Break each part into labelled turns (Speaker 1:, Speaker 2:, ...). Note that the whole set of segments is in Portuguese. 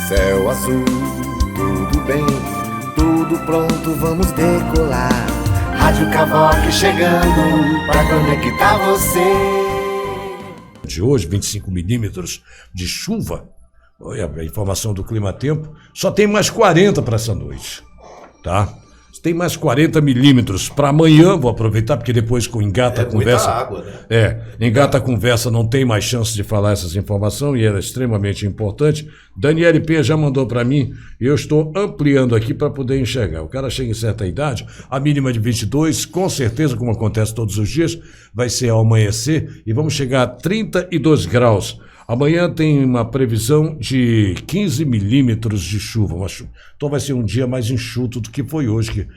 Speaker 1: Céu azul, tudo bem, tudo pronto, vamos decolar. Rádio Cavoque chegando pra conectar você.
Speaker 2: De hoje, 25 milímetros de chuva. Olha a informação do Climatempo. Só tem mais 40 para essa noite, tá? Tem mais 40 milímetros para amanhã. Vou aproveitar porque depois com engata a conversa.
Speaker 3: Muita água, né?
Speaker 2: Engata a conversa, não tem mais chance de falar essas informações e era extremamente importante. Daniele P já mandou para mim e eu estou ampliando aqui para poder enxergar. O cara chega em certa idade, a mínima de 22, com certeza, como acontece todos os dias, vai ser ao amanhecer e vamos chegar a 32 graus. Amanhã tem uma previsão de 15 milímetros de chuva. Então vai ser um dia mais enxuto do que foi hoje, que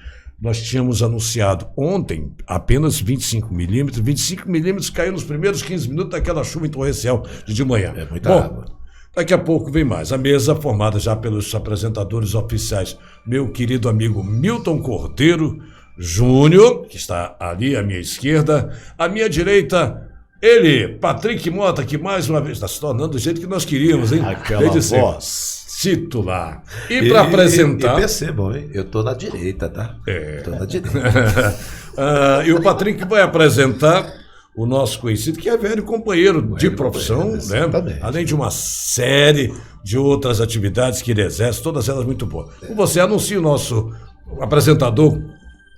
Speaker 2: nós tínhamos anunciado ontem apenas 25 milímetros. 25 milímetros caiu nos primeiros 15 minutos daquela chuva torrencial de manhã.
Speaker 3: É muita água.
Speaker 2: Daqui a pouco vem mais. A mesa formada já pelos apresentadores oficiais. Meu querido amigo Milton Cordeiro Júnior, que está ali à minha esquerda. À minha direita... ele, Patrick Mota, que mais uma vez está se tornando do jeito que nós queríamos, hein?
Speaker 3: Aquela voz
Speaker 2: titular. E para apresentar...
Speaker 3: E percebam, hein? Eu tô na direita, tá? Tô na direita.
Speaker 2: E o Patrick vai apresentar o nosso conhecido, que é velho companheiro de profissão, né? Além de uma série de outras atividades que ele exerce, todas elas muito boas. Você anuncia o nosso apresentador,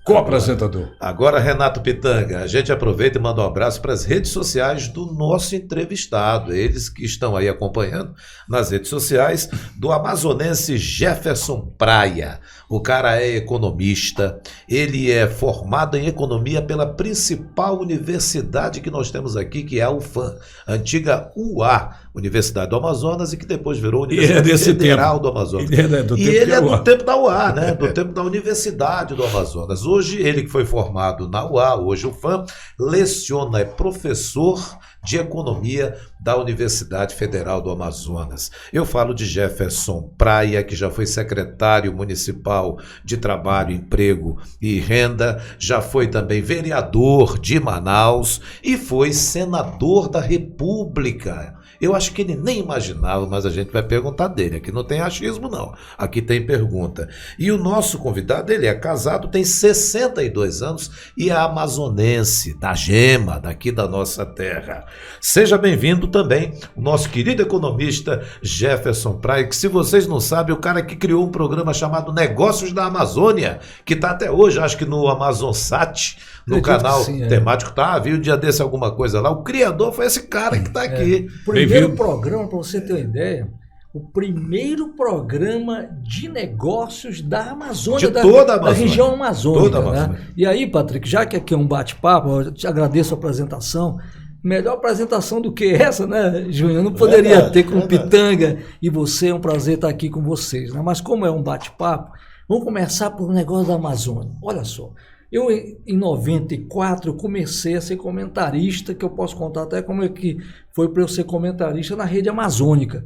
Speaker 2: co-apresentador.
Speaker 3: Agora, Renato Pitanga, a gente aproveita e manda um abraço para as redes sociais do nosso entrevistado, eles que estão aí acompanhando nas redes sociais do amazonense Jefferson Praia. O cara é economista, ele é formado em economia pela principal universidade que nós temos aqui, que é a UFAM, antiga UA, Universidade do Amazonas, e que depois virou Universidade Federal do Amazonas. Ele é do tempo da UA, né? Do tempo da Universidade do Amazonas. Hoje, ele que foi formado na UA, hoje o FAM, leciona, é professor de economia da Universidade Federal do Amazonas. Eu falo de Jefferson Praia, que já foi secretário municipal de Trabalho, Emprego e Renda, já foi também vereador de Manaus e foi senador da República. Eu acho que ele nem imaginava, mas a gente vai perguntar dele. Aqui não tem achismo, não. Aqui tem pergunta. E o nosso convidado, ele é casado, tem 62 anos e é amazonense, da Gema, daqui da nossa terra. Seja bem-vindo também o nosso querido economista Jefferson Praia, que, se vocês não sabem, o cara que criou um programa chamado Negócios da Amazônia, que está até hoje, acho que no Amazonsat, no canal temático, viu um dia desse alguma coisa lá. O criador foi esse cara que está aqui.
Speaker 4: Primeiro programa, para você ter uma ideia, o primeiro programa de negócios da Amazônia,
Speaker 3: de toda a Amazônia,
Speaker 4: da região amazônica.
Speaker 3: Toda a Amazônia.
Speaker 4: Né? E aí, Patrick, já que aqui é um bate-papo, eu te agradeço a apresentação. Melhor apresentação do que essa, né, Júnior? Não poderia ter com o Pitanga e você. É um prazer estar aqui com vocês. Né? Mas como é um bate-papo, vamos começar por um negócio da Amazônia. Olha só. Eu, em 94, comecei a ser comentarista, que eu posso contar até como é que foi para eu ser comentarista na Rede Amazônica.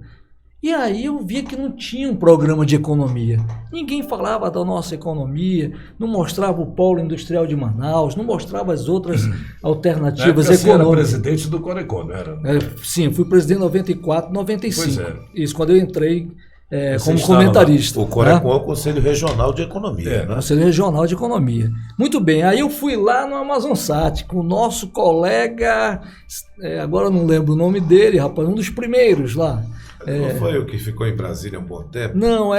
Speaker 4: E aí eu vi que não tinha um programa de economia. Ninguém falava da nossa economia, não mostrava o polo industrial de Manaus, não mostrava as outras alternativas econômicas. Você era
Speaker 2: presidente do Corecon, não era?
Speaker 4: Sim, eu fui presidente em 94, 95.
Speaker 2: Pois é.
Speaker 4: Isso, quando eu entrei como comentarista.
Speaker 3: O Corecon é o Conselho Regional de Economia. Né?
Speaker 4: Conselho Regional de Economia. Muito bem, aí eu fui lá no Amazonsat com o nosso colega, agora eu não lembro o nome dele, rapaz, um dos primeiros lá.
Speaker 3: Não foi o que ficou em Brasília um bom tempo?
Speaker 4: Não,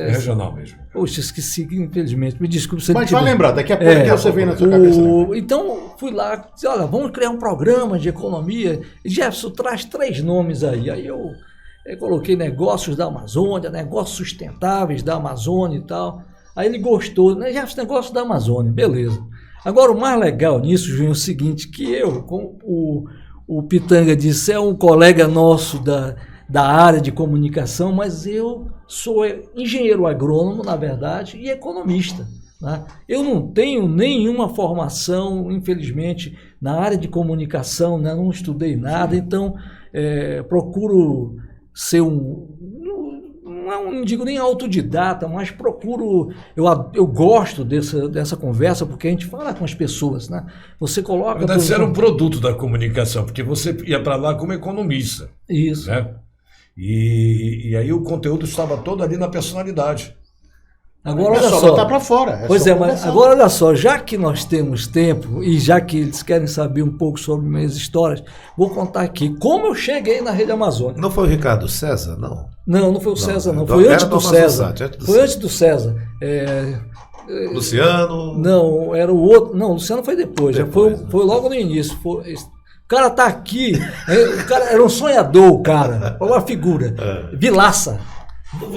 Speaker 2: regional mesmo.
Speaker 4: Poxa, esqueci, infelizmente. Me desculpe. Se
Speaker 5: Mas vai lembrar, daqui a pouco você vem na sua cabeça.
Speaker 4: Então, fui lá, disse, olha, vamos criar um programa de economia. E Jefferson, traz 3 nomes aí. Aí eu coloquei negócios da Amazônia, negócios sustentáveis da Amazônia e tal. Aí ele gostou, né? Jefferson, negócio da Amazônia, beleza. Agora, o mais legal nisso, Júnior, é o seguinte, que eu, como o Pitanga disse, é um colega nosso da área de comunicação, mas eu sou engenheiro agrônomo, na verdade, e economista. Né? Eu não tenho nenhuma formação, infelizmente, na área de comunicação, né? Não estudei nada, então procuro ser não digo nem autodidata, mas procuro, eu gosto dessa conversa, porque a gente fala com as pessoas, né? Você coloca...
Speaker 2: Você era um produto da comunicação, porque você ia para lá como economista.
Speaker 4: Isso.
Speaker 2: Né? E aí o conteúdo estava todo ali na personalidade.
Speaker 4: Agora, olha
Speaker 5: É só
Speaker 4: só.
Speaker 5: botar pra fora.
Speaker 4: Pois
Speaker 5: só
Speaker 4: é, mas
Speaker 5: conversar.
Speaker 4: agora olha só, já que nós temos tempo e já que eles querem saber um pouco sobre minhas histórias, vou contar aqui como eu cheguei na Rede Amazônica.
Speaker 3: Não foi o Ricardo César, não?
Speaker 4: Não foi o César, não.
Speaker 3: então
Speaker 4: Foi
Speaker 3: era
Speaker 4: antes
Speaker 3: do
Speaker 4: do
Speaker 3: Amazon
Speaker 4: César.
Speaker 3: Sat, antes do
Speaker 4: Foi
Speaker 3: César.
Speaker 4: antes do César.
Speaker 3: Luciano?
Speaker 4: Não, era o outro. Não, o Luciano foi depois. Já
Speaker 3: Depois,
Speaker 4: foi logo no início. O cara tá aqui. O cara era um sonhador, o cara. Uma figura. Vilaça.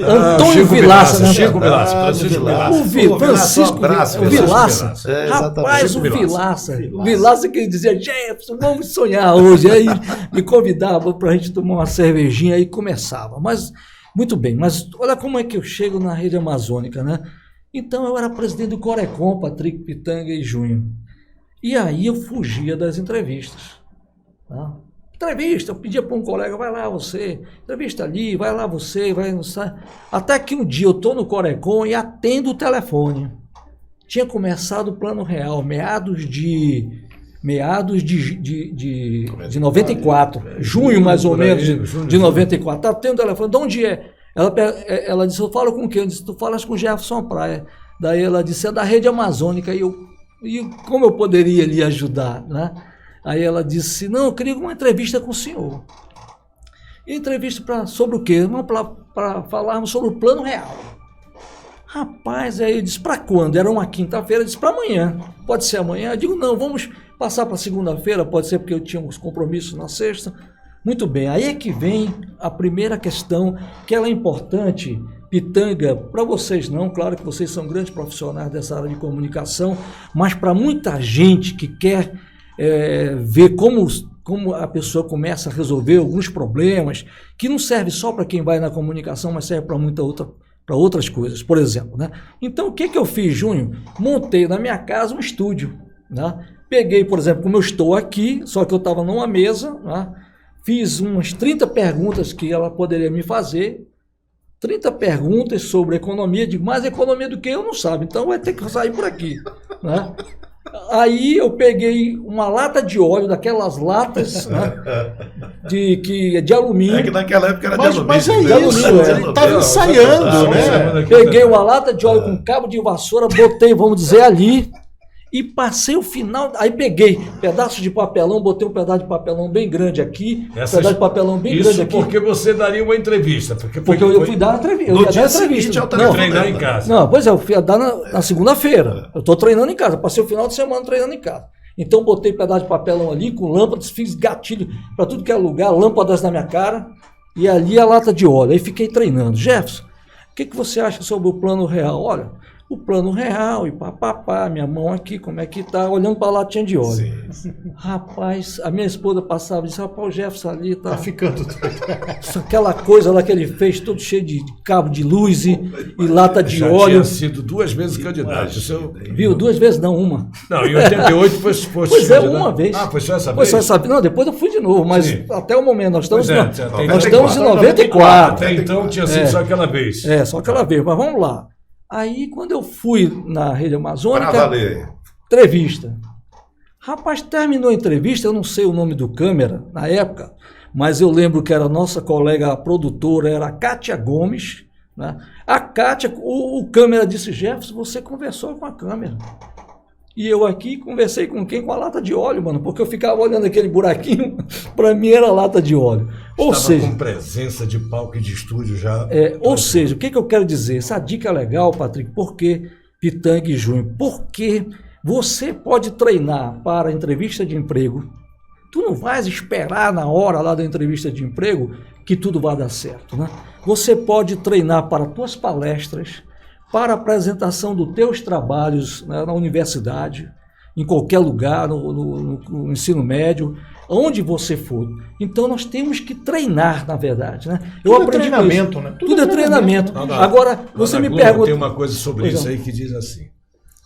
Speaker 4: Antônio
Speaker 2: Chico
Speaker 4: Vilaça, né?
Speaker 2: Chico Vilaça,
Speaker 5: Ah,
Speaker 2: Francisco
Speaker 5: Vilaça.
Speaker 2: Vilaça.
Speaker 4: O Francisco
Speaker 3: Um abraço,
Speaker 4: o Vilaça.
Speaker 3: Vilaça. É, exatamente.
Speaker 4: Rapaz, o
Speaker 2: Chico
Speaker 4: Vilaça. O Vilaça que ele dizia, Jefferson, vamos sonhar hoje. Aí me convidava para a gente tomar uma cervejinha e começava. Mas, muito bem, mas olha como é que eu chego na Rede Amazônica, né? Então eu era presidente do Corecon, Patrick Pitanga e Junho. E aí eu fugia das entrevistas. Tá? Entrevista, eu pedia para um colega, vai lá você, entrevista ali, vai lá você, vai no site. Até que um dia eu estou no Corecon e atendo o telefone. Tinha começado o Plano Real, meados de 94, junho mais ou
Speaker 2: por aí,
Speaker 4: menos
Speaker 2: junho,
Speaker 4: de 94. Atendo o telefone, de onde é? Ela disse, eu falo com quem? Eu disse, tu falas com Jefferson Praia. Daí ela disse, é da Rede Amazônica. E como eu poderia lhe ajudar, né? Aí ela disse, não, eu queria uma entrevista com o senhor. E entrevista sobre o quê? Para falarmos sobre o Plano Real. Rapaz, aí eu disse, para quando? Era uma quinta-feira, eu disse, para amanhã. Pode ser amanhã? Eu digo, não, vamos passar para segunda-feira, pode ser porque eu tinha uns compromissos na sexta. Muito bem, aí é que vem a primeira questão, que ela é importante, Pitanga, para vocês não, claro que vocês são grandes profissionais dessa área de comunicação, mas para muita gente que quer ver como a pessoa começa a resolver alguns problemas, que não serve só para quem vai na comunicação, mas serve para outras coisas, por exemplo, né? Então, o que eu fiz, Junho? Montei na minha casa um estúdio, né? Peguei, por exemplo, como eu estou aqui, só que eu estava numa mesa, né? Fiz umas 30 perguntas que ela poderia me fazer, 30 perguntas sobre economia, digo, mais economia do que eu não sabe, então vai ter que sair por aqui, né? Aí eu peguei uma lata de óleo, daquelas latas, né, de alumínio.
Speaker 3: É que naquela época era
Speaker 5: Mas
Speaker 3: de alumínio.
Speaker 5: é
Speaker 3: né?
Speaker 5: isso,
Speaker 3: Alumínio,
Speaker 5: ele estava
Speaker 3: né?
Speaker 5: ensaiando, né?
Speaker 4: Peguei uma lata de óleo com cabo de vassoura, botei, vamos dizer, ali, e passei o final. Aí peguei pedaços de papelão, botei um pedaço de papelão bem grande aqui, um pedaço de papelão bem grande aqui.
Speaker 2: Porque você daria uma entrevista. Porque
Speaker 4: eu fui dar uma entrevista.
Speaker 3: No dia seguinte ao
Speaker 2: Não, treinar
Speaker 3: telefonema.
Speaker 2: em casa.
Speaker 4: Não, pois é, eu fui dar na segunda-feira. Eu estou treinando em casa, passei o final de semana treinando em casa. Então botei pedaço de papelão ali, com lâmpadas, fiz gatilho para tudo que é lugar, lâmpadas na minha cara, e ali a lata de óleo. Aí fiquei treinando. Jefferson, o que você acha sobre o Plano Real? Olha, o Plano Real e papapá, minha mão aqui, como é que tá, olhando para a latinha de óleo.
Speaker 3: Sim.
Speaker 4: Rapaz, a minha esposa passava e disse, rapaz, o Jefferson ali
Speaker 5: Tá ficando doido.
Speaker 4: aquela coisa lá que ele fez, todo cheio de cabo de luz e lata de
Speaker 2: Já
Speaker 4: óleo.
Speaker 2: tinha sido 2 vezes candidato.
Speaker 4: Viu? 2 vezes, não, uma.
Speaker 2: Não, em 88 foi
Speaker 4: Pois é, uma vez.
Speaker 2: Ah, foi só essa
Speaker 4: Foi
Speaker 2: vez?
Speaker 4: só essa vez. Não, depois eu fui de novo, mas
Speaker 2: Sim.
Speaker 4: até o momento, nós estamos,
Speaker 2: Pois é,
Speaker 4: nós estamos em 94.
Speaker 2: Até então tinha sido só aquela vez.
Speaker 4: Só aquela vez, mas vamos lá. Aí, quando eu fui na Rede Amazônica,
Speaker 3: Pra valer.
Speaker 4: entrevista. Rapaz, terminou a entrevista, eu não sei o nome do câmera na época, mas eu lembro que era a nossa colega, a produtora, era a Kátia Gomes, né? A Kátia, o câmera disse, Jefferson, você conversou com a câmera. E eu aqui conversei com quem? Com a lata de óleo, mano, porque eu ficava olhando aquele buraquinho, para mim era lata de óleo. Ou
Speaker 2: Estava
Speaker 4: seja,
Speaker 2: com presença de palco e de estúdio já.
Speaker 4: ou seja, o que eu quero dizer? Essa dica é legal, Patrick, porque Pitanga e Junho, porque você pode treinar para entrevista de emprego. Tu não vais esperar na hora lá da entrevista de emprego que tudo vai dar certo, né? Você pode treinar para tuas palestras, para a apresentação dos teus trabalhos, né, na universidade, em qualquer lugar, no ensino médio, onde você for. Então nós temos que treinar, na verdade, né? Eu
Speaker 5: Tudo é
Speaker 4: aprendi
Speaker 5: treinamento,
Speaker 4: com isso.
Speaker 5: né?
Speaker 4: Tudo é treinamento.
Speaker 2: Não, não.
Speaker 4: Agora, você
Speaker 2: Ana
Speaker 4: me
Speaker 2: Globo
Speaker 4: pergunta...
Speaker 2: Tem uma coisa sobre
Speaker 4: Pois
Speaker 2: isso
Speaker 4: não.
Speaker 2: aí que diz assim: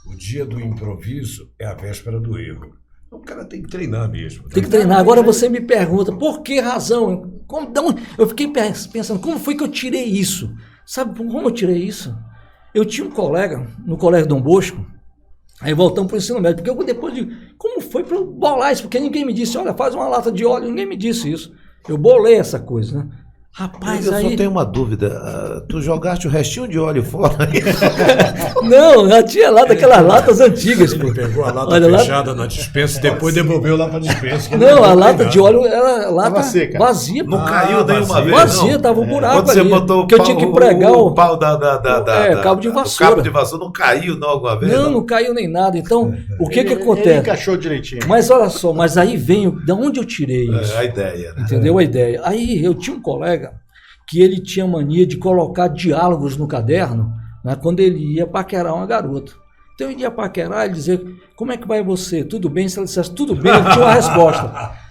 Speaker 2: o dia do improviso é a véspera do erro. Então o cara tem que treinar mesmo.
Speaker 4: Tem que treinar. Agora você me pergunta, por que razão? Eu fiquei pensando, como foi que eu tirei isso? Sabe como eu tirei isso? Eu tinha um colega, no Colégio Dom Bosco, aí voltamos para o ensino médio, porque eu depois digo, como foi para eu bolar isso? Porque ninguém me disse, olha, faz uma lata de óleo, ninguém me disse isso. Eu bolei essa coisa, né? Rapaz,
Speaker 3: Eu
Speaker 4: aí...
Speaker 3: só tenho uma dúvida. Tu jogaste o restinho de óleo fora?
Speaker 4: Não, já tinha lá daquelas latas antigas, pô.
Speaker 2: Ele pegou a lata
Speaker 4: Olha,
Speaker 2: fechada na dispensa e depois devolveu lá para a dispensa. que
Speaker 4: Não, a
Speaker 2: tem
Speaker 4: lata
Speaker 2: nada.
Speaker 4: de óleo era lata
Speaker 5: Tava seca.
Speaker 4: vazia.
Speaker 3: Não
Speaker 4: pô.
Speaker 3: caiu nenhuma
Speaker 2: vazio.
Speaker 3: vez,
Speaker 4: Vazia,
Speaker 3: não?
Speaker 4: tava um buraco
Speaker 3: Quando você
Speaker 4: ali.
Speaker 3: botou o
Speaker 4: que eu
Speaker 3: pau,
Speaker 4: tinha que pregar
Speaker 3: o pau da
Speaker 4: cabo de
Speaker 3: o
Speaker 4: vassoura.
Speaker 3: cabo de vassoura não caiu não alguma vez?
Speaker 4: Não caiu nem nada. Então, o que
Speaker 5: Ele
Speaker 4: acontece?
Speaker 5: encaixou direitinho.
Speaker 4: Mas olha só, mas aí vem, de onde eu tirei isso?
Speaker 3: A ideia, né?
Speaker 4: Entendeu a ideia? Aí eu tinha um colega que ele tinha mania de colocar diálogos no caderno, né, quando ele ia paquerar uma garota. Então ele ia paquerar e dizia, como é que vai você? Tudo bem? Se ela dissesse tudo bem, ele tinha uma resposta.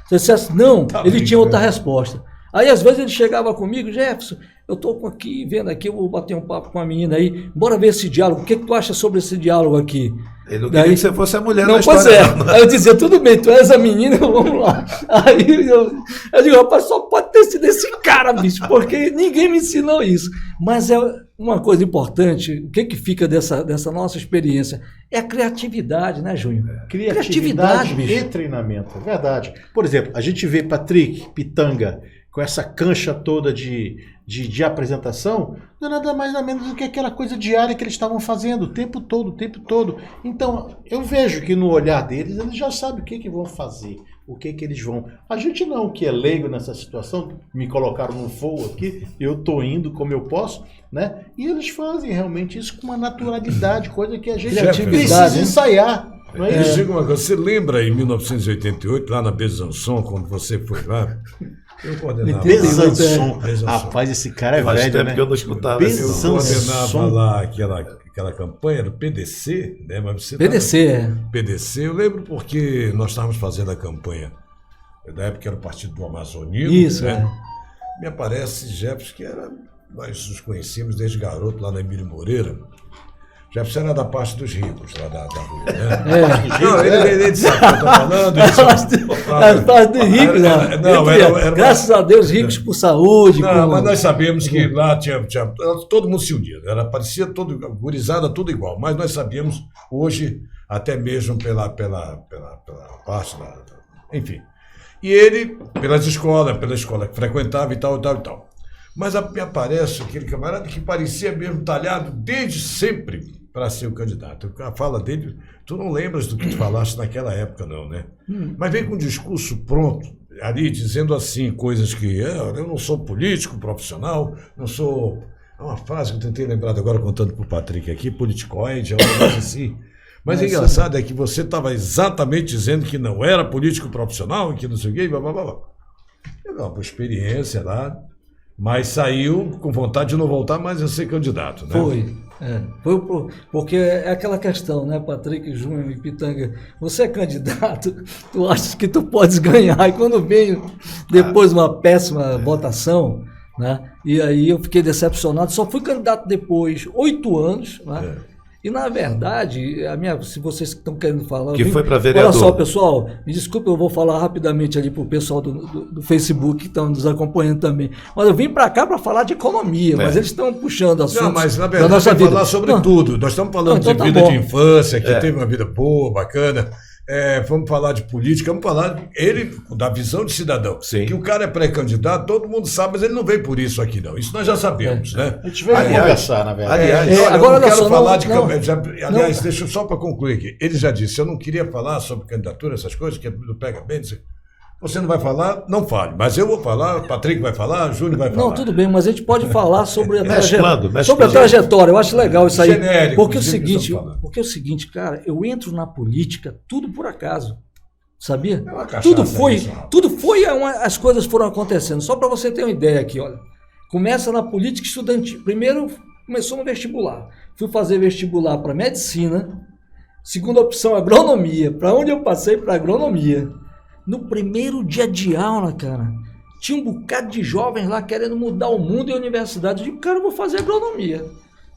Speaker 4: Se ele dissesse não, ele tinha outra resposta. Aí às vezes ele chegava comigo, Jefferson, eu estou aqui, vendo aqui, eu vou bater um papo com a menina aí, bora ver esse diálogo, o que tu acha sobre esse diálogo aqui?
Speaker 3: Ele não queria que você fosse a mulher da
Speaker 4: Não, pois
Speaker 3: história.
Speaker 4: é. Aí eu dizia, tudo bem, tu és a menina, vamos lá. Aí eu digo, rapaz, só pode ter sido esse cara, bicho, porque ninguém me ensinou isso. Mas é uma coisa importante, o que fica dessa nossa experiência? É a criatividade, né, Júnior?
Speaker 5: Criatividade
Speaker 4: bicho.
Speaker 5: e treinamento, é verdade. Por exemplo, a gente vê Patrick, Pitanga, com essa cancha toda de apresentação, não é nada mais nada menos do que aquela coisa diária que eles estavam fazendo o tempo todo. Então, eu vejo que no olhar deles, eles já sabem o que vão fazer, o que eles vão... A gente não, que é leigo nessa situação, me colocaram no voo aqui, eu tô indo como eu posso, né? E eles fazem realmente isso com uma naturalidade, coisa que a gente precisa ensaiar. Não é
Speaker 2: Me
Speaker 5: isso?
Speaker 2: diga uma coisa, você lembra em 1988, lá na Besançon, quando você foi lá? Eu coordenava.
Speaker 5: Besançon.
Speaker 2: Besançon.
Speaker 5: Rapaz, esse cara é
Speaker 3: Faz
Speaker 5: velho,
Speaker 3: tempo
Speaker 5: né?
Speaker 3: que eu não escutava esse
Speaker 2: Eu
Speaker 5: Besançon.
Speaker 2: coordenava lá aquela campanha do PDC, né? Mas você
Speaker 4: PDC, é.
Speaker 2: PDC, eu lembro porque nós estávamos fazendo a campanha, na época era o Partido do Amazonino.
Speaker 4: Isso,
Speaker 2: né?
Speaker 4: é.
Speaker 2: Me aparece Jefferson, que nós nos conhecíamos desde garoto lá na Emílio Moreira. Jefferson era da parte dos ricos, lá da rua, né? Não, ele sabe o que eu estou falando.
Speaker 4: As partes de ricos, né?
Speaker 2: Não, era
Speaker 4: Graças a Deus, ricos por saúde.
Speaker 2: Não,
Speaker 4: por...
Speaker 2: mas nós sabíamos que lá tinha todo mundo se unia, parecia todo, gurizada, tudo igual, mas nós sabíamos hoje, até mesmo pela parte enfim. E ele, pela escola que frequentava e tal. Mas me aparece aquele camarada que parecia mesmo talhado desde sempre para ser o candidato. A fala dele, tu não lembras do que tu falaste naquela época, não, né? Mas vem com um discurso pronto, ali dizendo assim, coisas que eu não sou político profissional, não sou... É uma frase que eu tentei lembrar agora contando para o Patrick aqui, politicoide, é uma coisa assim. Mas o engraçado é que você estava exatamente dizendo que não era político profissional, que não sei o quê, blá, blá, blá. Uma experiência lá, mas saiu com vontade de não voltar mais a ser candidato, né?
Speaker 4: Foi porque é aquela questão, né, Patrick, Júnior e Pitanga, você é candidato, tu achas que tu podes ganhar, e quando vem depois uma péssima votação, né, e aí eu fiquei decepcionado, só fui candidato depois 8 anos, né, e na verdade, se vocês estão querendo falar...
Speaker 3: Que foi para vereador.
Speaker 4: Olha só, pessoal, me desculpe, eu vou falar rapidamente ali para o pessoal do Facebook que estão nos acompanhando também. Mas eu vim para cá para falar de economia, mas eles estão puxando assuntos.
Speaker 2: Não, mas na
Speaker 4: da
Speaker 2: verdade
Speaker 4: nossa
Speaker 2: vai
Speaker 4: vida.
Speaker 2: falar sobre tudo. Nós estamos falando
Speaker 4: então
Speaker 2: de
Speaker 4: tá
Speaker 2: vida
Speaker 4: bom.
Speaker 2: de infância, que teve uma vida boa, bacana. Vamos falar de política, vamos falar da visão de cidadão.
Speaker 3: Sim.
Speaker 2: Que o cara é pré-candidato, todo mundo sabe, mas ele não veio por isso aqui, não. Isso nós já sabemos, né?
Speaker 5: A gente veio conversar, na verdade.
Speaker 2: Aliás, olha,
Speaker 4: agora
Speaker 2: eu não
Speaker 4: olha
Speaker 2: quero
Speaker 4: só,
Speaker 2: falar
Speaker 4: não,
Speaker 2: de
Speaker 4: não.
Speaker 2: campanha. Aliás, deixa eu só para concluir aqui. Ele já disse, eu não queria falar sobre candidatura, essas coisas, que não pega bem. Você não vai falar, não fale. Mas eu vou falar, o Patrick vai falar, o Júnior vai falar.
Speaker 4: Não, tudo bem, mas a gente pode falar sobre a
Speaker 3: Mesclando.
Speaker 4: sobre a trajetória. Eu acho legal isso aí.
Speaker 2: Genérico,
Speaker 4: Porque
Speaker 2: inclusive,
Speaker 4: o seguinte, cara, eu entro na política tudo por acaso. Sabia?
Speaker 2: É uma cachaça
Speaker 4: Tudo foi, as coisas foram acontecendo. Só para você ter uma ideia aqui, olha. Começa na política estudantil. Primeiro começou no vestibular. Fui fazer vestibular para medicina. Segunda opção, agronomia. Para onde eu passei? Para agronomia. No primeiro dia de aula, cara, tinha um bocado de jovens lá querendo mudar o mundo e a universidade. Eu digo, cara, eu vou fazer agronomia.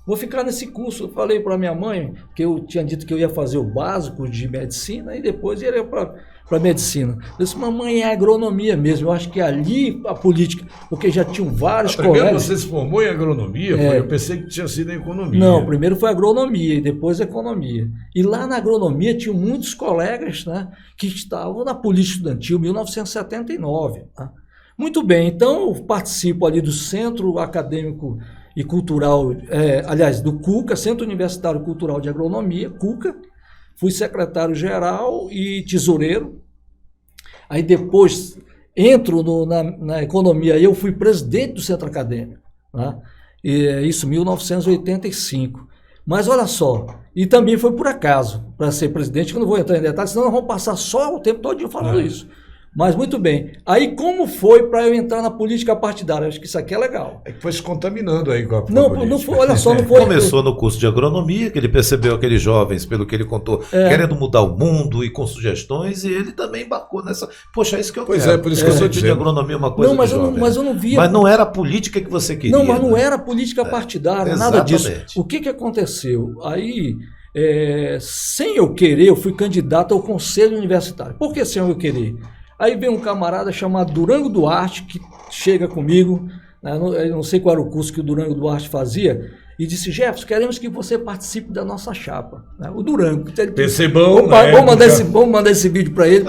Speaker 4: Vou ficar nesse curso. Eu falei para minha mãe, que eu tinha dito que eu ia fazer o básico de medicina e depois ia para medicina. Eu disse, mamãe, é agronomia mesmo. Eu acho que ali a política, porque já tinham vários
Speaker 2: Primeiro
Speaker 4: colegas.
Speaker 2: você se formou em agronomia, eu pensei que tinha sido em economia.
Speaker 4: Não, primeiro foi agronomia e depois economia. E lá na agronomia tinham muitos colegas, né, que estavam na política estudantil, 1979. Tá? Muito bem, então eu participo ali do Centro Acadêmico e Cultural, aliás, do CUCA, Centro Universitário Cultural de Agronomia, CUCA. Fui secretário-geral e tesoureiro. Aí depois entro na economia, aí eu fui presidente do Centro Acadêmico, né? Isso em 1985. Mas olha só, e também foi por acaso para ser presidente, que eu não vou entrar em detalhes, senão nós vamos passar só o tempo todo falando isso. Mas muito bem. Aí como foi para eu entrar na política partidária? Acho que isso aqui é legal.
Speaker 2: É que foi se contaminando aí com a
Speaker 4: Não foi, olha só, não foi.
Speaker 3: Começou no curso de agronomia, que ele percebeu aqueles jovens, pelo que ele contou, querendo mudar o mundo e com sugestões, e ele também embarcou nessa. Poxa, é isso que eu quero.
Speaker 2: Pois é, por isso que eu sou
Speaker 3: de agronomia é uma coisa
Speaker 4: Não, mas eu não via.
Speaker 3: Mas não era a política que você queria.
Speaker 4: Não, mas não era política partidária, nada disso.
Speaker 3: Exatamente.
Speaker 4: O que aconteceu? Aí, sem eu querer, eu fui candidato ao Conselho Universitário. Por que sem eu querer? Aí vem um camarada chamado Durango Duarte, que chega comigo, né, eu não sei qual era o curso que o Durango Duarte fazia, e disse: Jefferson, queremos que você participe da nossa chapa. Né, o Durango.
Speaker 2: PCbão,
Speaker 4: vamos mandar esse vídeo para ele.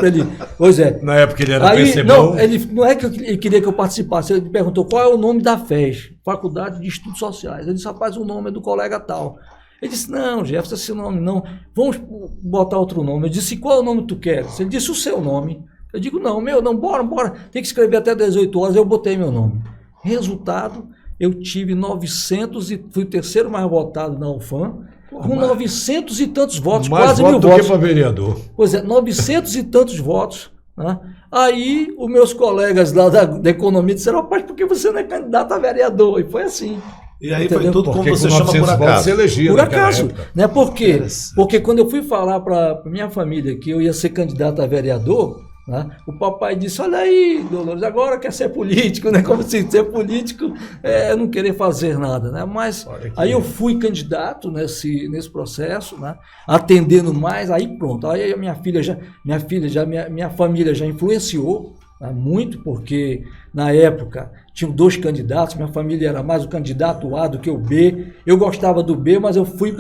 Speaker 4: Pois é.
Speaker 2: Na época ele era
Speaker 4: aí,
Speaker 2: PCbão.
Speaker 4: Não é que ele queria que eu participasse, ele perguntou qual é o nome da FES, Faculdade de Estudos Sociais. Eu disse: rapaz, o nome é do colega tal. Ele disse: não, Jefferson, esse nome não, vamos botar outro nome. Eu disse: qual é o nome que tu queres? Ele disse: o seu nome. Eu digo: não, bora, tem que escrever até 18 horas, eu botei meu nome. Resultado, eu tive 900 e fui o terceiro mais votado na UFAM, com 900 e tantos votos, quase 1000 votos.
Speaker 2: Mais voto do que para vereador.
Speaker 4: Pois é, 900 e tantos votos, né? Aí os meus colegas lá da economia disseram: rapaz, por que você não é candidato a vereador? E foi assim.
Speaker 3: E aí
Speaker 4: entendeu?
Speaker 3: foi tudo como você chama por
Speaker 2: votos
Speaker 3: acaso.
Speaker 2: se elegia
Speaker 4: Por acaso,
Speaker 2: época.
Speaker 4: né? Por quê? Porque quando eu fui falar para minha família que eu ia ser candidato a vereador, né, o papai disse: olha aí, Dolores, agora quer ser político, né? Como se ser político não querer fazer nada, né? Mas aí eu fui candidato nesse processo, né? Atendendo mais, aí pronto. Aí a minha família já influenciou, né, muito, porque na época tinham 2 candidatos, minha família era mais o candidato A do que o B. Eu gostava do B, mas eu fui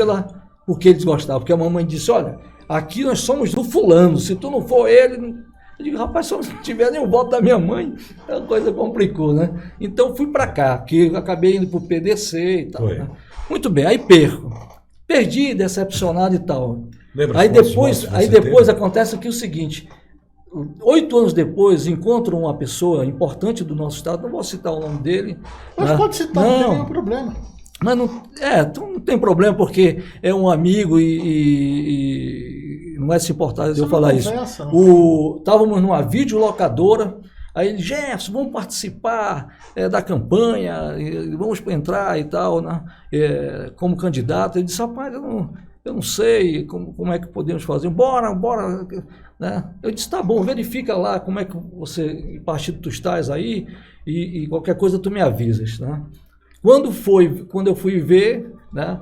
Speaker 4: porque eles gostavam, porque a mamãe disse: olha, aqui nós somos do fulano, se tu não for ele... Eu digo: rapaz, se eu não tiver nem o voto da minha mãe, a coisa complicou, né? Então fui para cá, que eu acabei indo para o PDC e tal. Né? Muito bem, aí perdi, decepcionado e tal.
Speaker 2: Lembra
Speaker 4: Aí depois acontece aqui o seguinte: 8 anos depois encontro uma pessoa importante do nosso estado, não vou citar o nome dele.
Speaker 5: Mas pode citar, não tem nenhum problema.
Speaker 4: Mas não tem problema, porque é um amigo e não é se importar de eu falar isso. Estávamos numa videolocadora, aí ele: Jefferson, vamos participar da campanha, vamos entrar e tal, né, como candidato. Ele disse: rapaz, eu não sei como é que podemos fazer, bora, né? Eu disse: tá bom, verifica lá como é que você, partido tu estás aí, e qualquer coisa tu me avisas, né? Quando eu fui ver, né,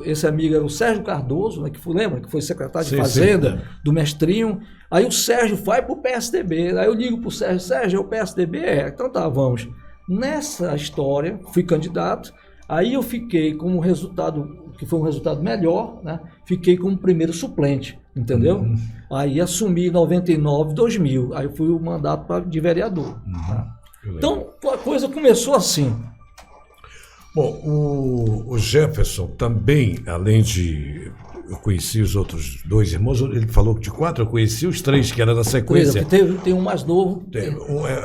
Speaker 4: esse amigo era o Sérgio Cardoso, né, lembra que foi secretário de Fazenda do Mestrinho. Aí o Sérgio vai para o PSDB, aí eu ligo para o Sérgio, é o PSDB? Então tá, vamos. Nessa história, fui candidato, aí eu fiquei como resultado, que foi um resultado melhor, né, fiquei como primeiro suplente, entendeu? Aí assumi em 99, 2000, aí fui o mandato de vereador. Tá? Então, a coisa começou assim.
Speaker 2: Bom, o Jefferson também, além de... Eu conheci os outros 2 irmãos, ele falou que de 4 eu conheci os 3 que eram da sequência.
Speaker 4: Tem um mais novo.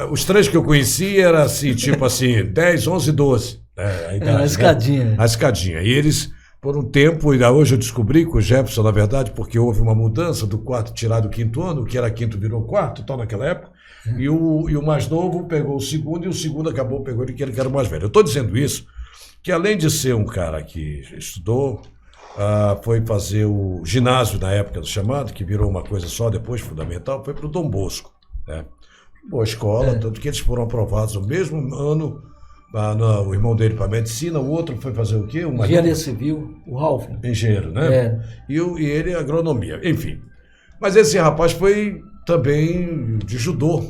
Speaker 2: Os 3 que eu conheci eram assim, tipo assim, 10, 11, 12. A idade,
Speaker 4: a escadinha.
Speaker 2: Né? A escadinha. E eles, por um tempo, e hoje eu descobri com o Jefferson, na verdade, porque houve uma mudança do 4 tirar do 5º ano, o que era 5º virou 4º, tal, naquela época. E o mais novo pegou o 2º, e o 2º acabou pegando ele, que era o mais velho. Eu estou dizendo isso, que além de ser um cara que estudou, foi fazer o ginásio na época do chamado, que virou uma coisa só depois, fundamental, foi para o Dom Bosco. Né? Boa escola, tanto que eles foram aprovados no mesmo ano, o irmão dele para medicina, o outro foi fazer o quê?
Speaker 4: Engenharia civil, o Ralf.
Speaker 2: Engenheiro, né? E ele agronomia, enfim. Mas esse rapaz foi também de judô.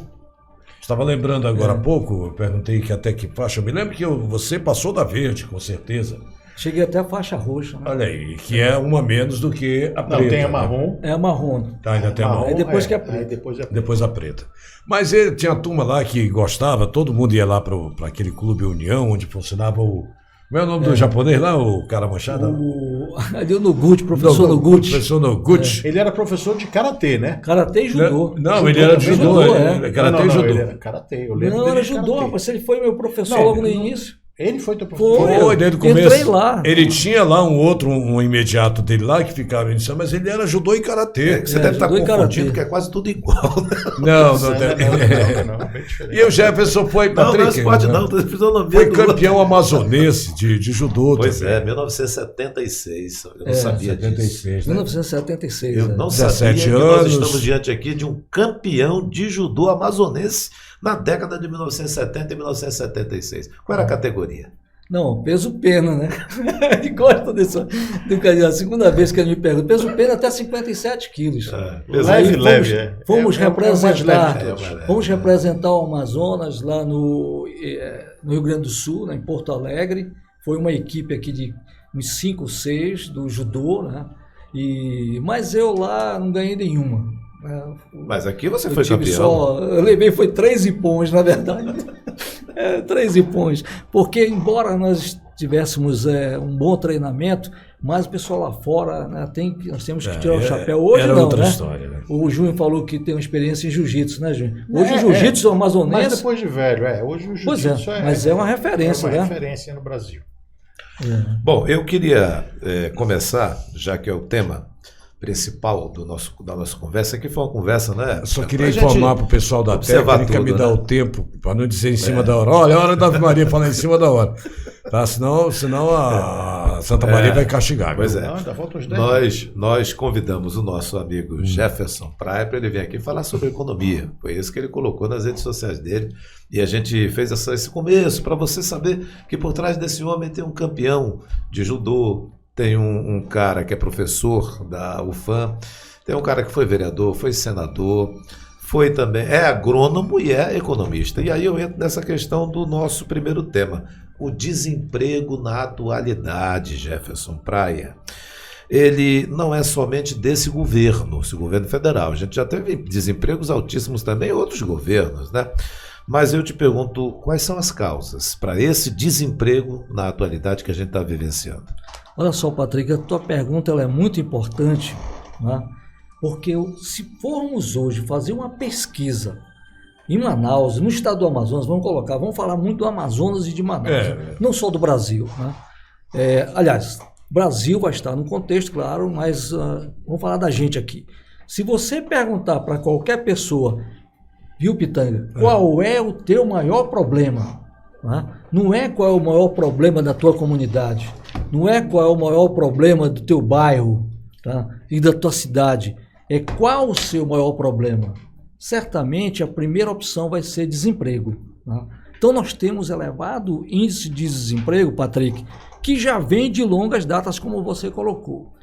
Speaker 2: Estava lembrando agora há pouco, eu perguntei que até que faixa. Eu me lembro que você passou da verde, com certeza.
Speaker 4: Cheguei até a faixa roxa. Né?
Speaker 2: Olha aí, que é uma menos do que a preta.
Speaker 5: Não, tem a
Speaker 2: né?
Speaker 5: marrom.
Speaker 4: É a marrom.
Speaker 2: Tá, ainda tem a marrom.
Speaker 4: Aí depois que é
Speaker 5: Aí
Speaker 4: preta.
Speaker 2: Depois a preta. Mas ele tinha a turma lá que gostava, todo mundo ia lá para aquele Clube União, onde funcionava o. Como é o nome do japonês lá, o cara manchado?
Speaker 4: Ali o Noguchi, professor Noguchi.
Speaker 2: Professor Noguchi.
Speaker 5: Ele era professor de karatê, né?
Speaker 4: Karatê e judô.
Speaker 2: Não, ele era de judô. Karatê e judô.
Speaker 5: Ele era karatê. Eu lembro
Speaker 4: Não,
Speaker 5: dele
Speaker 4: era
Speaker 5: de
Speaker 4: judô,
Speaker 5: karatê.
Speaker 4: rapaz. Ele foi meu professor
Speaker 5: Não,
Speaker 4: logo no
Speaker 5: ele não-
Speaker 4: início.
Speaker 5: Ele foi teu professor?
Speaker 2: Foi, desde o começo.
Speaker 4: Entrei lá.
Speaker 2: Ele tinha lá um imediato dele lá que ficava iniciando, mas ele era judô e karatê.
Speaker 3: Você deve estar
Speaker 4: judô e karatê.
Speaker 3: confundindo, que é quase tudo igual. Né?
Speaker 2: Não.
Speaker 5: Bem diferente.
Speaker 2: E o Jefferson foi,
Speaker 3: Não,
Speaker 2: Patrick.
Speaker 3: não pode não, tô precisando
Speaker 2: Foi campeão amazonense de judô.
Speaker 3: Pois
Speaker 2: também.
Speaker 3: é, 1976. Eu não sabia disso.
Speaker 2: 76, né?
Speaker 4: 1976.
Speaker 3: Eu
Speaker 4: né?
Speaker 3: não
Speaker 2: 17
Speaker 3: sabia que
Speaker 2: anos.
Speaker 3: nós estamos diante aqui de um campeão de judô amazonense na década de 1970 e 1976. Qual era a categoria?
Speaker 4: Não, peso pena, né? Ele gosta desse. A segunda vez que ele me pergunta, peso pena até 57 quilos.
Speaker 5: Leve.
Speaker 4: Fomos
Speaker 5: É o mais
Speaker 4: representar,
Speaker 5: leve de todos.
Speaker 4: fomos representar o Amazonas lá no Rio Grande do Sul, né, em Porto Alegre. Foi uma equipe aqui de uns 5, 6 do judô, né? Mas eu lá não ganhei nenhuma. Né?
Speaker 3: Mas aqui você
Speaker 4: Eu
Speaker 3: foi
Speaker 4: tive
Speaker 3: campeão.
Speaker 4: eu levei foi 3 ipons, na verdade. 3 ipons. Porque, embora nós tivéssemos um bom treinamento, mas o pessoal lá fora, né, nós temos que tirar o chapéu. Hoje
Speaker 2: era
Speaker 4: não,
Speaker 2: outra
Speaker 4: né?
Speaker 2: história, né?
Speaker 4: O Júnior falou que tem uma experiência em jiu-jitsu, né, Júnior? Hoje
Speaker 5: É,
Speaker 4: o jiu-jitsu
Speaker 5: Mas
Speaker 4: amazonense...
Speaker 5: depois de velho, hoje o
Speaker 4: Pois
Speaker 5: jiu-jitsu
Speaker 4: mas é uma referência,
Speaker 5: é uma
Speaker 4: né?
Speaker 5: referência no Brasil.
Speaker 3: Bom, eu queria começar, já que é o tema principal da nossa conversa, que foi uma conversa, né?
Speaker 2: Só queria
Speaker 3: pra gente
Speaker 2: informar para o pessoal da
Speaker 3: observar
Speaker 2: técnica, me
Speaker 3: tudo,
Speaker 2: dar
Speaker 3: né?
Speaker 2: o tempo, para não dizer em cima da hora. Olha, a hora da Ave Maria falar em cima da hora. Tá? Senão a Santa Maria vai castigar.
Speaker 3: Pois
Speaker 2: viu?
Speaker 3: é.
Speaker 5: Não, ainda falta uns 10
Speaker 3: Nós convidamos o nosso amigo Jefferson Praia para ele vir aqui falar sobre economia. Foi isso que ele colocou nas redes sociais dele. E a gente fez esse começo para você saber que por trás desse homem tem um campeão de judô, tem um cara que é professor da UFAM, tem um cara que foi vereador, foi senador, foi também, é agrônomo e é economista. E aí eu entro nessa questão do nosso primeiro tema, o desemprego na atualidade, Jefferson Praia. Ele não é somente desse governo, esse governo federal. A gente já teve desempregos altíssimos também em outros governos, né? Mas eu te pergunto, quais são as causas para esse desemprego na atualidade que a gente está vivenciando?
Speaker 4: Olha só, Patrick, a tua pergunta ela é muito importante, né? Porque se formos hoje fazer uma pesquisa em Manaus, no estado do Amazonas, vamos falar muito do Amazonas e de Manaus, não só do Brasil, né? Aliás, Brasil vai estar no contexto, claro, mas vamos falar da gente aqui. Se você perguntar para qualquer pessoa, viu, Pitanga, qual é o teu maior problema? Né? Não é qual é o maior problema da tua comunidade, não é qual é o maior problema do teu bairro, tá? E da tua cidade, é qual o seu maior problema? Certamente a primeira opção vai ser desemprego. Tá? Então nós temos elevado índice de desemprego, Patrick, que já vem de longas datas, como você colocou.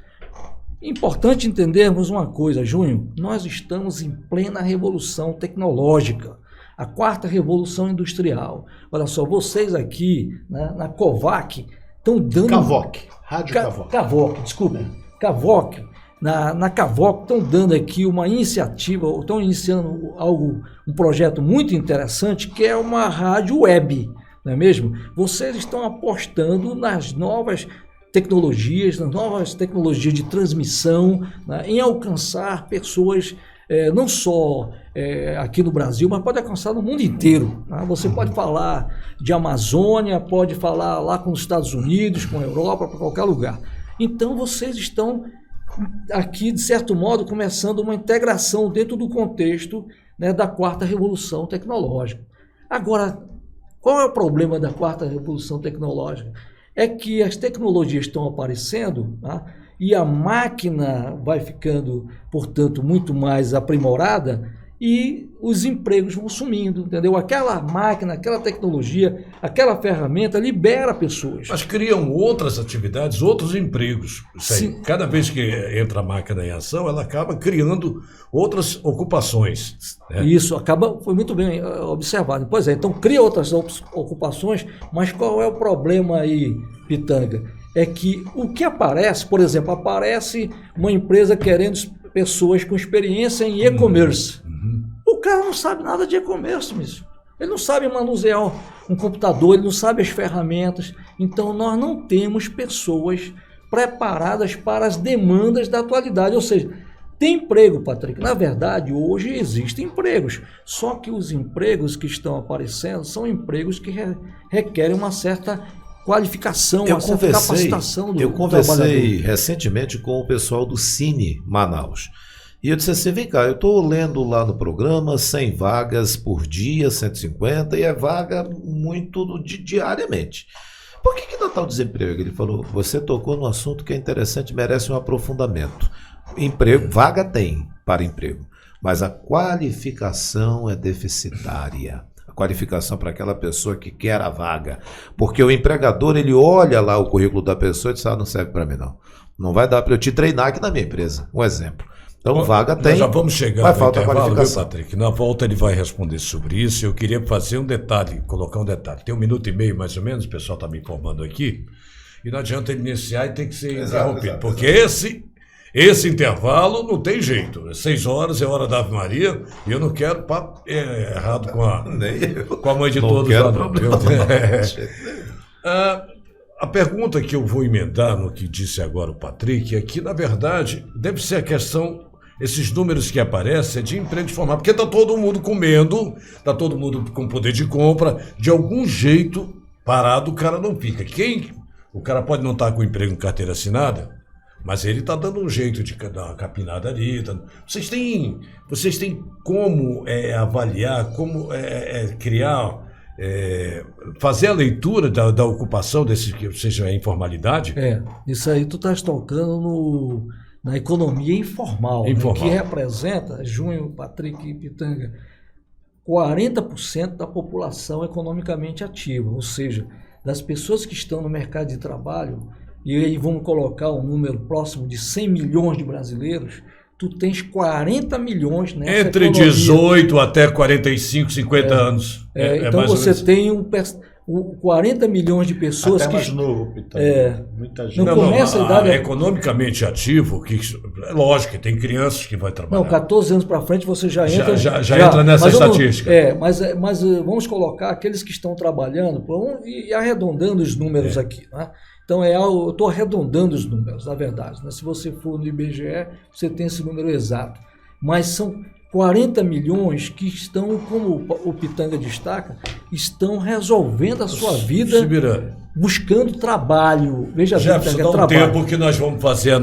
Speaker 4: Importante entendermos uma coisa, Júnior, nós estamos em plena revolução tecnológica, a 4ª revolução industrial. Olha só, vocês aqui, né, na COVAC estão dando...
Speaker 5: Rádio Cavoc.
Speaker 4: Cavoc. Na Cavoc estão dando aqui uma iniciativa, estão iniciando um projeto muito interessante, que é uma rádio web, não é mesmo? Vocês estão apostando nas novas tecnologias, de transmissão, né, em alcançar pessoas não só aqui no Brasil, mas pode alcançar no mundo inteiro. Né? Você pode falar de Amazônia, pode falar lá com os Estados Unidos, com a Europa, para qualquer lugar. Então vocês estão aqui, de certo modo, começando uma integração dentro do contexto, né, da 4ª revolução tecnológica. Agora, qual é o problema da 4ª revolução tecnológica? É que as tecnologias estão aparecendo, tá? E a máquina vai ficando, portanto, muito mais aprimorada e os empregos vão sumindo, entendeu? Aquela máquina, aquela tecnologia, aquela ferramenta libera pessoas.
Speaker 2: Mas criam outras atividades, outros empregos.
Speaker 4: Sim.
Speaker 2: Cada vez que entra a máquina em ação, ela acaba criando outras ocupações. Né?
Speaker 4: Isso, foi muito bem observado. Pois é, então cria outras ocupações, mas qual é o problema aí, Pitanga? é que o que aparece, por exemplo, aparece uma empresa querendo pessoas com experiência em e-commerce. O cara não sabe nada de e-commerce, mesmo. Ele não sabe manusear um computador, ele não sabe as ferramentas. Então, nós não temos pessoas preparadas para as demandas da atualidade. Ou seja, tem emprego, Patrick. Na verdade, hoje existem empregos. Só que os empregos que estão aparecendo são empregos que requerem uma certa qualificação, uma certa capacitação do trabalhador.
Speaker 3: Eu conversei recentemente com o pessoal do Cine Manaus. E eu disse assim, vem cá, eu estou lendo lá no programa 100 vagas por dia, 150, e é vaga muito diariamente. Por que ainda está o desemprego? Ele falou, você tocou num assunto que é interessante, merece um aprofundamento. Emprego, vaga tem para emprego, mas a qualificação é deficitária. A qualificação para aquela pessoa que quer a vaga. Porque o empregador, ele olha lá o currículo da pessoa e diz, não serve para mim não. Não vai dar para eu te treinar aqui na minha empresa. Um exemplo. Então, vaga tem.
Speaker 2: Nós já vamos chegar
Speaker 3: mas falta
Speaker 2: intervalo,
Speaker 3: qualificação.
Speaker 2: viu, Patrick? Na volta ele vai responder sobre isso. Eu queria fazer um detalhe, colocar um detalhe. Tem 1 minuto e meio, mais ou menos, o pessoal está me informando aqui. E não adianta ele iniciar e tem que ser interrompido. Porque esse intervalo não tem jeito. 6 horas é hora da Ave Maria e eu não quero papo errado com a mãe de todos lá, não. A pergunta que eu vou emendar no que disse agora o Patrick é que, na verdade, deve ser a questão. Esses números que aparecem é de emprego formal, porque está todo mundo comendo, está todo mundo com poder de compra, de algum jeito parado o cara não fica. O cara pode não estar com emprego em carteira assinada, mas ele está dando um jeito de dar uma capinada ali. Vocês têm como avaliar, como criar, fazer a leitura da ocupação desse, que seja a informalidade?
Speaker 4: Isso aí tu estás tocando na economia informal. Né, que representa, Junho, Patrick e Pitanga, 40% da população economicamente ativa, ou seja, das pessoas que estão no mercado de trabalho, e aí vamos colocar um número próximo de 100 milhões de brasileiros, tu tens 40 milhões nessa
Speaker 2: Entre
Speaker 4: economia.
Speaker 2: 18 até 45, 50 anos.
Speaker 4: Então você tem 40 milhões de pessoas
Speaker 5: até
Speaker 4: que...
Speaker 5: mais novo, muita gente.
Speaker 4: Não começa a idade...
Speaker 2: economicamente ativo, é lógico que tem crianças que vai trabalhar.
Speaker 4: Não, 14 anos para frente você já entra...
Speaker 2: Já entra nessa estatística.
Speaker 4: Mas vamos colocar aqueles que estão trabalhando, e arredondando os números aqui, né? Então, eu estou arredondando os números, na verdade. Né? Se você for no IBGE, você tem esse número exato. Mas são 40 milhões que estão, como o Pitanga destaca, estão resolvendo a sua vida, buscando trabalho. Veja,
Speaker 2: Jefferson,
Speaker 4: Pitanga,
Speaker 2: dá um tempo que nós vamos fazer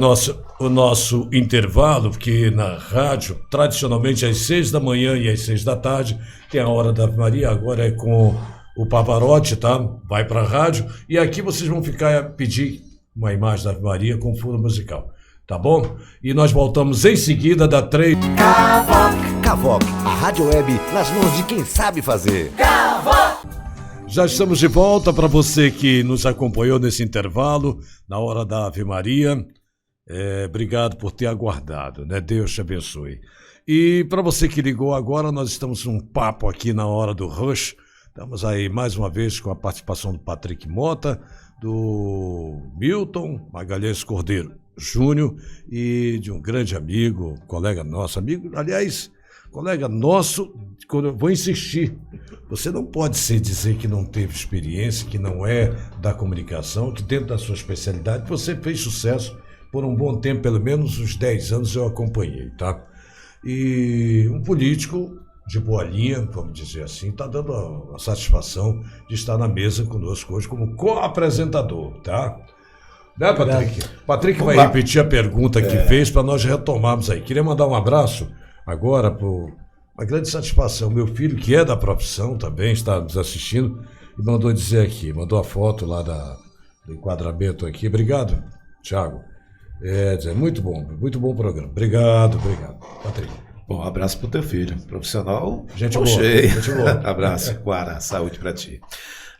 Speaker 2: o nosso intervalo, porque na rádio, tradicionalmente, às 6 da manhã e às 6 da tarde, tem a Hora da Ave Maria, agora é com o Pavarotti, tá? Vai para a rádio. E aqui vocês vão pedir uma imagem da Ave Maria com fundo musical. Tá bom? E nós voltamos em seguida da 3.
Speaker 1: Cavoc, a rádio web nas mãos de quem sabe fazer.
Speaker 2: Já estamos de volta para você que nos acompanhou nesse intervalo, na Hora da Ave Maria. Obrigado por ter aguardado, né? Deus te abençoe. E para você que ligou agora, nós estamos num papo aqui na Hora do Rush. Estamos aí mais uma vez com a participação do Patrick Mota, do Milton Magalhães Cordeiro Júnior e de um grande amigo, colega nosso, colega nosso, vou insistir, você não pode dizer que não teve experiência, que não é da comunicação, que dentro da sua especialidade você fez sucesso por um bom tempo, pelo menos uns 10 anos eu acompanhei, tá? E um político de boa linha, vamos dizer assim, está dando a satisfação de estar na mesa conosco hoje como co-apresentador, tá? Né, Patrick? Patrick vai repetir a pergunta que fez para nós retomarmos aí. Queria mandar um abraço agora por uma grande satisfação. Meu filho, que é da profissão também, está nos assistindo e mandou dizer aqui, mandou a foto lá do enquadramento aqui. Obrigado, Thiago. Muito bom programa. Obrigado, Patrick.
Speaker 3: Bom, abraço pro teu filho, profissional.
Speaker 2: Gente boa.
Speaker 3: Abraço, Guara, saúde para ti.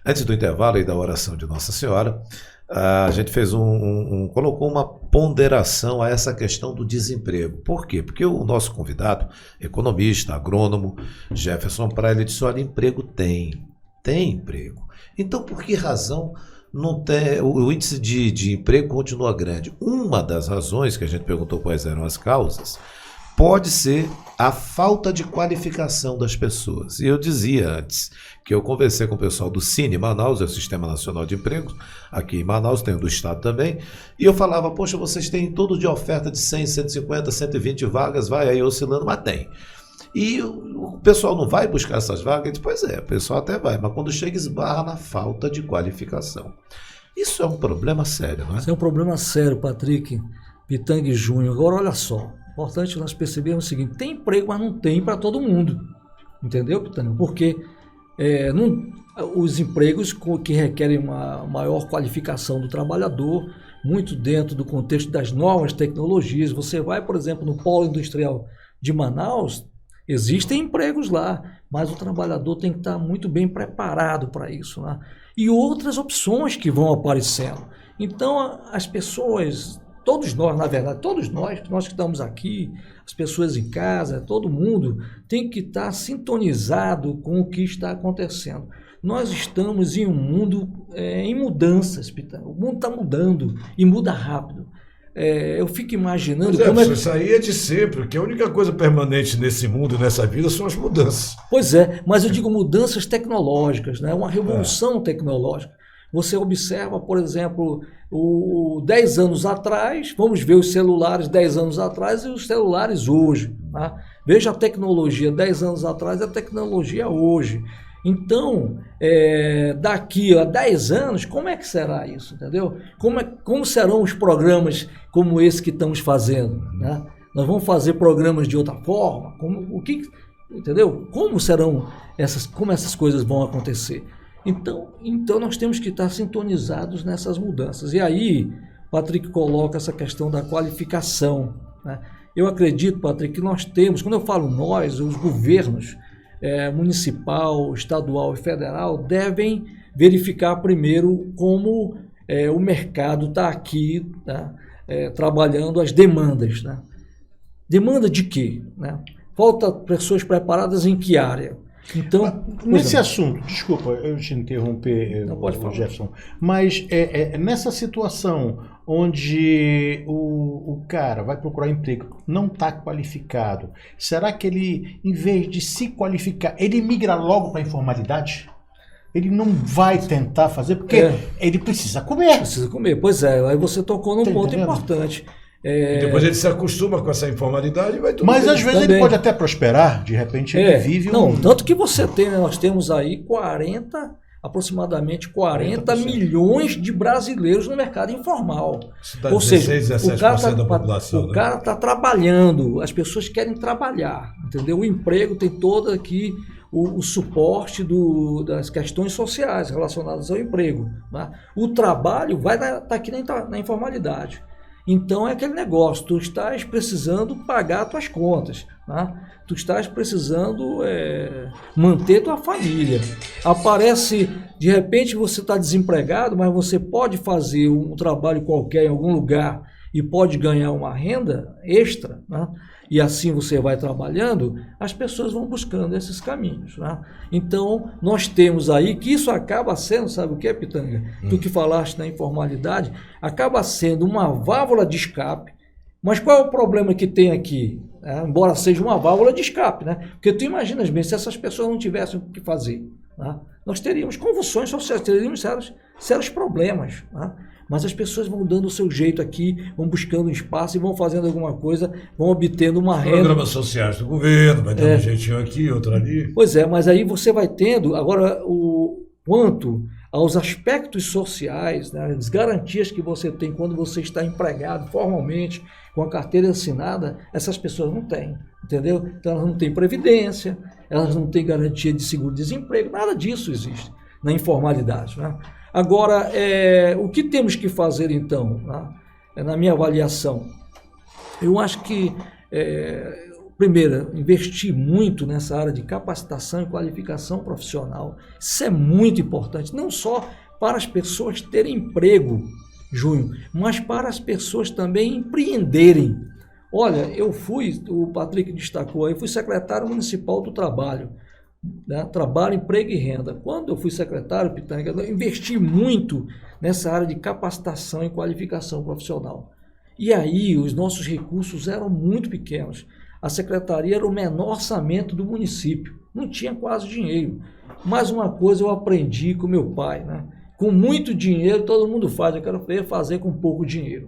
Speaker 3: Antes do intervalo e da oração de Nossa Senhora, a gente fez colocou uma ponderação a essa questão do desemprego. Por quê? Porque o nosso convidado, economista, agrônomo, Jefferson Praia, ele disse, olha, emprego tem emprego. Então, por que razão não tem, o índice de emprego continua grande. Uma das razões que a gente perguntou quais eram as causas pode ser a falta de qualificação das pessoas. E eu dizia antes que eu conversei com o pessoal do Cine Manaus, é o Sistema Nacional de Empregos, aqui em Manaus, tem o do Estado também, e eu falava, poxa, vocês têm todo de oferta de 100, 150, 120 vagas, vai aí oscilando, mas tem. E o pessoal não vai buscar essas vagas? Pois é, o pessoal até vai, mas quando chega esbarra na falta de qualificação. Isso é um problema sério, não é?
Speaker 4: Isso é um problema sério, Patrick, Pitanga e Júnior. Agora, olha só, importante nós percebermos o seguinte, tem emprego, mas não tem para todo mundo. Entendeu, Pitanga? Porque os empregos que requerem uma maior qualificação do trabalhador, muito dentro do contexto das novas tecnologias. Você vai, por exemplo, no polo industrial de Manaus, existem empregos lá, mas o trabalhador tem que estar muito bem preparado para isso, né? E outras opções que vão aparecendo. Então, as pessoas, todos nós, na verdade, todos nós que estamos aqui, as pessoas em casa, todo mundo tem que estar sintonizado com o que está acontecendo. Nós estamos em um mundo em mudanças, Pitanga. O mundo está mudando e muda rápido. Eu fico imaginando...
Speaker 2: Isso aí é de sempre, porque a única coisa permanente nesse mundo, nessa vida, são as mudanças.
Speaker 4: Pois é, mas eu digo mudanças tecnológicas, né? Uma revolução tecnológica. Você observa, por exemplo, 10 anos atrás, vamos ver os celulares 10 anos atrás e os celulares hoje. Tá? Veja a tecnologia 10 anos atrás e a tecnologia hoje. Então, daqui a 10 anos, como é que será isso, entendeu? Como serão os programas como esse que estamos fazendo, né? Nós vamos fazer programas de outra forma? Entendeu? Como essas coisas vão acontecer? Então, nós temos que estar sintonizados nessas mudanças. E aí, Patrick coloca essa questão da qualificação, né? Eu acredito, Patrick, que nós temos, quando eu falo nós, os governos, municipal, estadual e federal devem verificar primeiro como o mercado está aqui, tá? Trabalhando as demandas, né? Demanda de quê, né? Falta pessoas preparadas em que área? Então,
Speaker 5: nesse assunto, desculpa eu te interromper, Jefferson, mas nessa situação onde o cara vai procurar emprego, não está qualificado, será que ele, em vez de se qualificar, ele migra logo para a informalidade? Ele não vai tentar fazer, porque ele precisa comer.
Speaker 4: Precisa comer, pois é, aí você tocou num ponto importante.
Speaker 2: E depois ele se acostuma com essa informalidade e vai tudo
Speaker 5: Mas
Speaker 2: bem.
Speaker 5: às vezes
Speaker 4: também.
Speaker 5: ele pode até prosperar, de repente ele vive
Speaker 4: tanto que você tem, né, nós temos aí aproximadamente 40 milhões de brasileiros no mercado informal. Ou seja,
Speaker 2: 16, 17% da população.
Speaker 4: O cara está trabalhando, as pessoas querem trabalhar, entendeu? O emprego tem todo aqui o suporte das questões sociais relacionadas ao emprego, né? O trabalho vai estar aqui na informalidade. Então é aquele negócio, tu estás precisando pagar tuas contas, né? Tu estás precisando manter tua família. Aparece, de repente você está desempregado, mas você pode fazer um trabalho qualquer em algum lugar e pode ganhar uma renda extra, né? E assim você vai trabalhando, as pessoas vão buscando esses caminhos, né? Então, nós temos aí que isso acaba sendo, sabe o que é, Pitanga? Tu que falaste na informalidade, acaba sendo uma válvula de escape, mas qual é o problema que tem aqui? Embora seja uma válvula de escape, né? Porque tu imaginas bem, se essas pessoas não tivessem o que fazer, né? Nós teríamos convulsões sociais, teríamos sérios problemas, né? Mas as pessoas vão dando o seu jeito aqui, vão buscando um espaço e vão fazendo alguma coisa, vão obtendo uma renda.
Speaker 2: Programas sociais do governo, vai dando um jeitinho aqui, outro ali.
Speaker 4: Pois é, mas aí você vai tendo, agora, quanto aos aspectos sociais, né, as garantias que você tem quando você está empregado formalmente, com a carteira assinada, essas pessoas não têm, entendeu? Então elas não têm previdência, elas não têm garantia de seguro-desemprego, nada disso existe na informalidade, né? Agora, o que temos que fazer então, né? Na minha avaliação? Eu acho que, primeiro, investir muito nessa área de capacitação e qualificação profissional. Isso é muito importante, não só para as pessoas terem emprego, Júnior, mas para as pessoas também empreenderem. Olha, o Patrick destacou aí, fui secretário municipal do trabalho. Né? Trabalho, emprego e renda. Quando eu fui secretário, Pitanga, eu investi muito nessa área de capacitação e qualificação profissional. E aí os nossos recursos eram muito pequenos. A secretaria era o menor orçamento do município, não tinha quase dinheiro. Mais uma coisa eu aprendi com meu pai, né? Com muito dinheiro todo mundo faz, eu quero fazer com pouco dinheiro.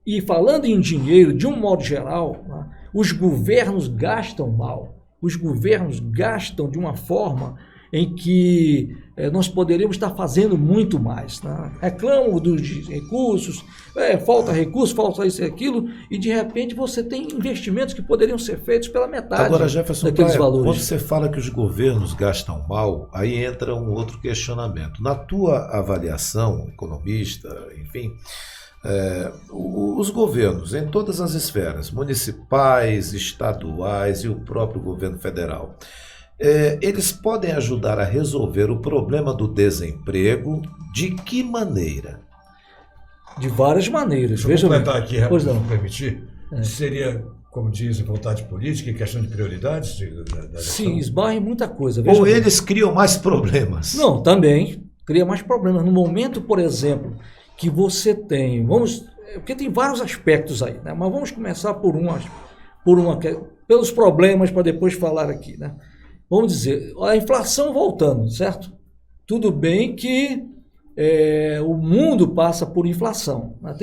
Speaker 4: E falando em dinheiro, de um modo geral, né, os governos gastam mal. Os governos gastam de uma forma em que nós poderíamos estar fazendo muito mais. Né? Reclamam dos recursos, falta recurso, falta isso e aquilo, e de repente você tem investimentos que poderiam ser feitos pela metade.
Speaker 3: Agora, Jefferson,
Speaker 4: daqueles valores.
Speaker 3: Quando você fala que os governos gastam mal, aí entra um outro questionamento. Na tua avaliação, economista, enfim, os governos, em todas as esferas, municipais, estaduais e o próprio governo federal, eles podem ajudar a resolver o problema do desemprego de que maneira?
Speaker 4: De várias maneiras.
Speaker 2: Deixa eu completar aqui,
Speaker 4: pois
Speaker 2: se
Speaker 4: não.
Speaker 2: me permitir. Seria, como dizem, vontade política e questão de prioridades? Da
Speaker 4: Sim, esbarra em muita coisa.
Speaker 3: Ou
Speaker 4: bem.
Speaker 3: eles criam mais problemas?
Speaker 4: Não, também cria mais problemas. No momento, por exemplo, que você tem, porque tem vários aspectos aí, né? Mas vamos começar pelos problemas para depois falar aqui, né? Vamos dizer, a inflação voltando, certo? Tudo bem que o mundo passa por inflação, né?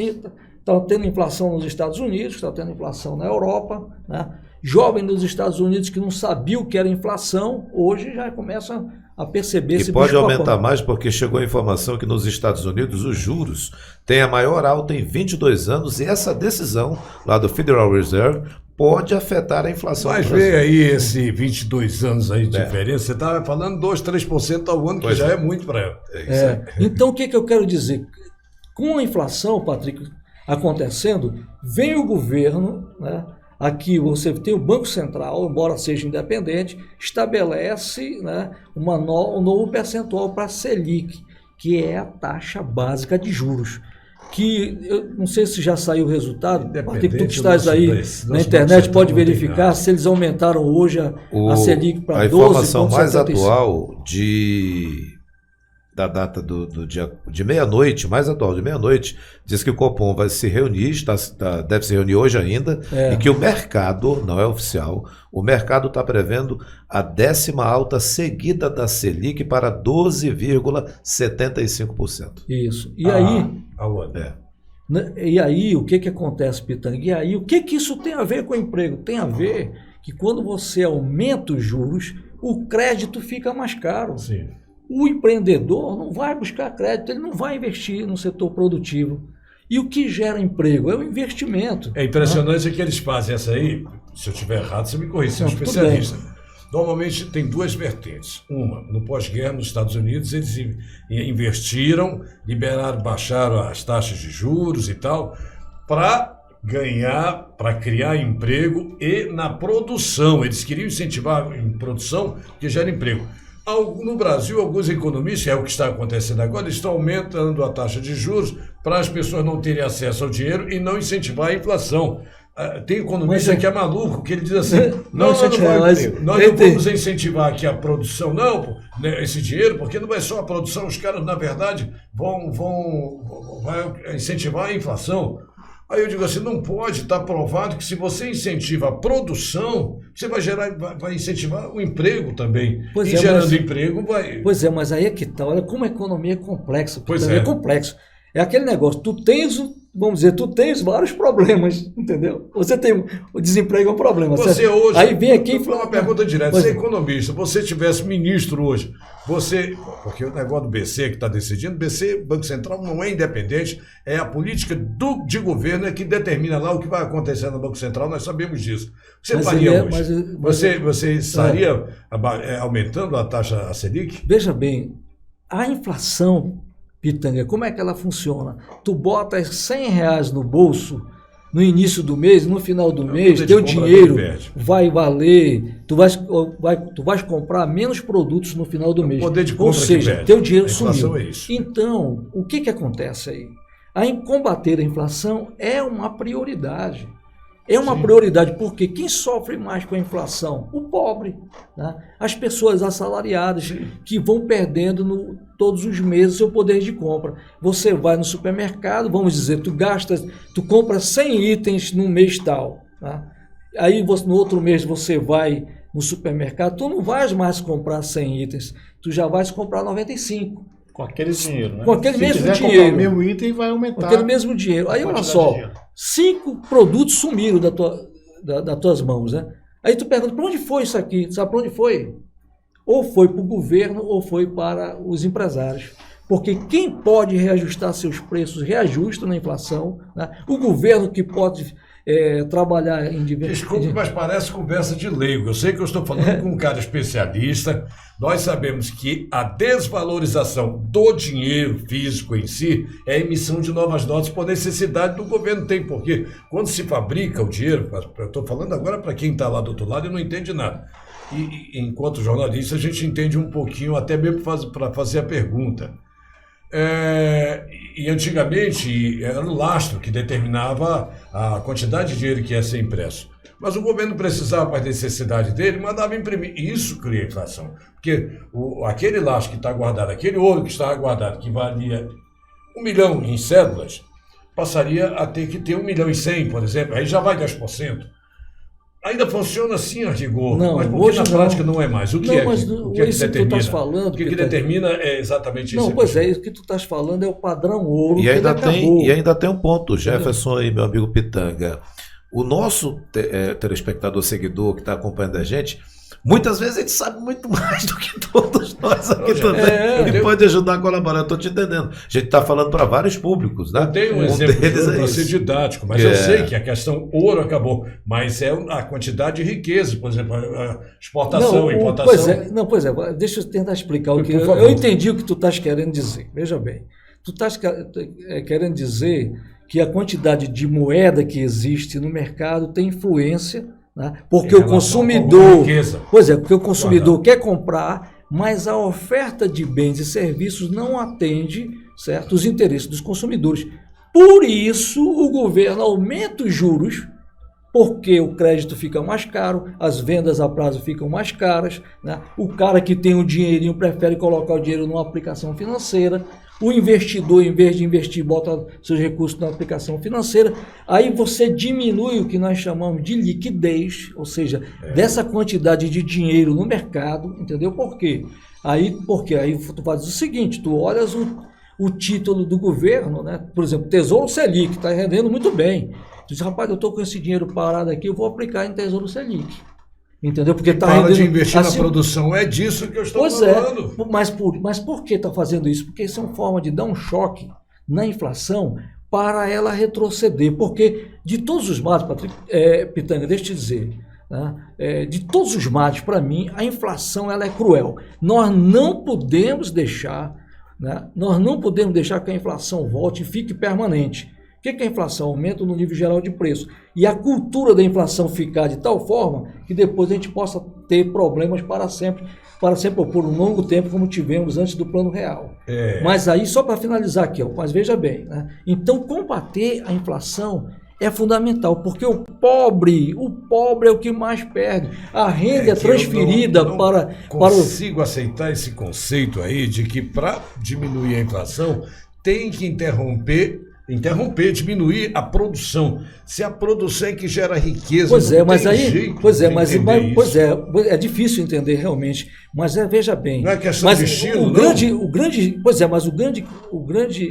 Speaker 4: Está tendo inflação nos Estados Unidos, está tendo inflação na Europa, né? Jovem nos Estados Unidos que não sabia o que era inflação, hoje já começa a perceber esse
Speaker 3: E pode
Speaker 4: bicho-papão.
Speaker 3: aumentar mais porque chegou a informação que nos Estados Unidos os juros têm a maior alta em 22 anos e essa decisão lá do Federal Reserve pode afetar a inflação.
Speaker 2: Mas vê aí esse 22 anos aí de diferença, você estava falando 2, 3% ao ano, que já é muito para ela.
Speaker 4: Então, o que eu quero dizer? Com a inflação, Patrick, acontecendo, vem o governo, né? Aqui você tem o Banco Central, embora seja independente, estabelece, né, um novo percentual para a Selic, que é a taxa básica de juros. Que eu não sei se já saiu o resultado, porque tu que estás aí na internet pode verificar se eles aumentaram hoje a Selic para 12,75%.
Speaker 3: A informação mais atual da data do dia de meia-noite, mais atual de meia-noite, diz que o Copom vai se reunir, deve se reunir hoje ainda, e que o mercado, não é oficial, o mercado está prevendo a 10ª alta seguida da Selic para 12,75%.
Speaker 4: Isso. E aí...
Speaker 3: E
Speaker 4: aí, o que acontece, Pitanga? E aí, o que isso tem a ver com o emprego? Tem a ver que quando você aumenta os juros, o crédito fica mais caro.
Speaker 2: Sim.
Speaker 4: O empreendedor não vai buscar crédito, ele não vai investir no setor produtivo. E o que gera emprego é o investimento.
Speaker 2: É impressionante que eles fazem essa aí, se eu estiver errado, você me corrige, você é um especialista. Normalmente tem duas vertentes. Uma, no pós-guerra, nos Estados Unidos, eles investiram, baixaram as taxas de juros e tal, para criar emprego e na produção. Eles queriam incentivar a produção que gera emprego. No Brasil, alguns economistas, é o que está acontecendo agora, estão aumentando a taxa de juros para as pessoas não terem acesso ao dinheiro e não incentivar a inflação. Tem economista que é maluco, que ele diz assim, nós não vamos incentivar aqui a produção, não, esse dinheiro, porque não é só a produção, os caras, na verdade, vão incentivar a inflação. Aí eu digo assim, não pode, está provado que se você incentiva a produção, você vai incentivar o emprego também. Gerando emprego, vai...
Speaker 4: Pois é, mas aí é que tá, olha como a economia é complexa.
Speaker 2: É
Speaker 4: complexo. É aquele negócio, tu tens vários problemas, entendeu? Você tem, o desemprego é um problema.
Speaker 2: Você
Speaker 4: certo?
Speaker 2: hoje,
Speaker 4: aí vem aqui
Speaker 2: uma pergunta direta, você é economista, você tivesse ministro hoje, porque o negócio do BC que está decidindo, BC, Banco Central, não é independente, é a política de governo que determina lá o que vai acontecer no Banco Central, nós sabemos disso. Você faria hoje? Você estaria aumentando a taxa a Selic?
Speaker 4: Veja bem, a inflação, Pitanga, como é que ela funciona? Tu bota R$100 no bolso no início do mês, no final do mês, teu dinheiro vai valer, tu vais comprar menos produtos no final do mês.
Speaker 2: Poder de compra.
Speaker 4: Ou seja, teu dinheiro sumiu.
Speaker 2: É isso.
Speaker 4: Então, o que acontece aí? Combater a inflação é uma prioridade. É uma prioridade, porque quem sofre mais com a inflação? O pobre, né? As pessoas assalariadas que vão perdendo todos os meses o seu poder de compra. Você vai no supermercado, vamos dizer, tu compra 100 itens no mês tal, tá? Aí no outro mês você vai no supermercado, tu não vais mais comprar 100 itens, tu já vais comprar 95.
Speaker 5: Com aquele dinheiro, né?
Speaker 4: Com aquele mesmo
Speaker 5: quiser
Speaker 4: dinheiro.
Speaker 5: comprar o mesmo item, vai aumentar.
Speaker 4: Com aquele mesmo dinheiro. Aí olha só, 5 produtos sumiram das tuas mãos, né? Aí tu pergunta, para onde foi isso aqui? Sabe para onde foi? Ou foi para o governo ou foi para os empresários. Porque quem pode reajustar seus preços, reajusta na inflação, né? O governo que pode trabalhar em diversos...
Speaker 2: Desculpe, mas parece conversa de leigo. Eu sei que eu estou falando com um cara especialista. Nós sabemos que a desvalorização do dinheiro físico em si é a emissão de novas notas por necessidade do governo. Tem, porque quando se fabrica o dinheiro, eu estou falando agora para quem está lá do outro lado e não entende nada. E enquanto jornalista, a gente entende um pouquinho, até mesmo para fazer a pergunta. E antigamente era o lastro que determinava a quantidade de dinheiro que ia ser impresso. Mas o governo precisava, para a necessidade dele, mandava imprimir. Isso cria inflação. Porque aquele lastro que está guardado, aquele ouro que está guardado, que valia 1 milhão em cédulas, passaria a ter que ter 1 milhão e 100, por exemplo. Aí já vai 10%. Ainda funciona assim, a rigor,
Speaker 4: não,
Speaker 2: mas porque
Speaker 4: hoje
Speaker 2: na prática não é mais. O que é que determina?
Speaker 4: Falando,
Speaker 2: o que determina é exatamente isso.
Speaker 4: Não, pois é, isso que tu estás falando é o padrão ouro.
Speaker 3: E ainda tem um ponto, Jefferson e meu amigo Pitanga. O nosso telespectador, seguidor que está acompanhando a gente, muitas vezes ele sabe muito mais do que todos nós aqui também. Ele pode ajudar a colaborar, eu estou te entendendo. A gente está falando para vários públicos, né?
Speaker 2: Eu tenho um exemplo para ser didático, mas eu sei que a questão ouro acabou, mas é a quantidade de riqueza, por exemplo, a exportação, a importação.
Speaker 4: Pois é, deixa eu tentar explicar o que eu entendi o que tu estás querendo dizer. Veja bem, tu estás querendo dizer que a quantidade de moeda que existe no mercado tem influência, né? Porque o consumidor, porque o consumidor quer comprar, mas a oferta de bens e serviços não atende, certo, os interesses dos consumidores. Por isso, o governo aumenta os juros, porque o crédito fica mais caro, as vendas a prazo ficam mais caras, né? O cara que tem o dinheirinho prefere colocar o dinheiro numa aplicação financeira. O investidor, em vez de investir, bota seus recursos na aplicação financeira. Aí você diminui o que nós chamamos de liquidez, ou seja, dessa quantidade de dinheiro no mercado, entendeu? Por quê? Porque aí tu faz o seguinte, tu olhas o título do governo, né? Por exemplo, Tesouro Selic, está rendendo muito bem. Tu diz, rapaz, eu estou com esse dinheiro parado aqui, eu vou aplicar em Tesouro Selic. Entendeu? Porque está rendendo...
Speaker 2: de investir na produção, é disso que eu estou falando.
Speaker 4: Mas por que está fazendo isso? Porque isso é uma forma de dar um choque na inflação para ela retroceder. Porque de todos os males, Pitanga, deixa eu te dizer, né? De todos os males, para mim, a inflação ela é cruel. Nós não podemos deixar, né? Nós não podemos deixar que a inflação volte e fique permanente. O que é a inflação? Aumento no nível geral de preço. E a cultura da inflação ficar de tal forma que depois a gente possa ter problemas para sempre ou por um longo tempo, como tivemos antes do Plano Real. Mas aí, só para finalizar aqui, mas veja bem, né? Então, combater a inflação é fundamental, porque o pobre é o que mais perde. A renda é transferida
Speaker 2: eu não consigo aceitar esse conceito aí de que para diminuir a inflação tem que diminuir a produção. Se a produção é que gera riqueza,
Speaker 4: é difícil entender realmente, mas veja bem.
Speaker 2: Não é questão de estilo,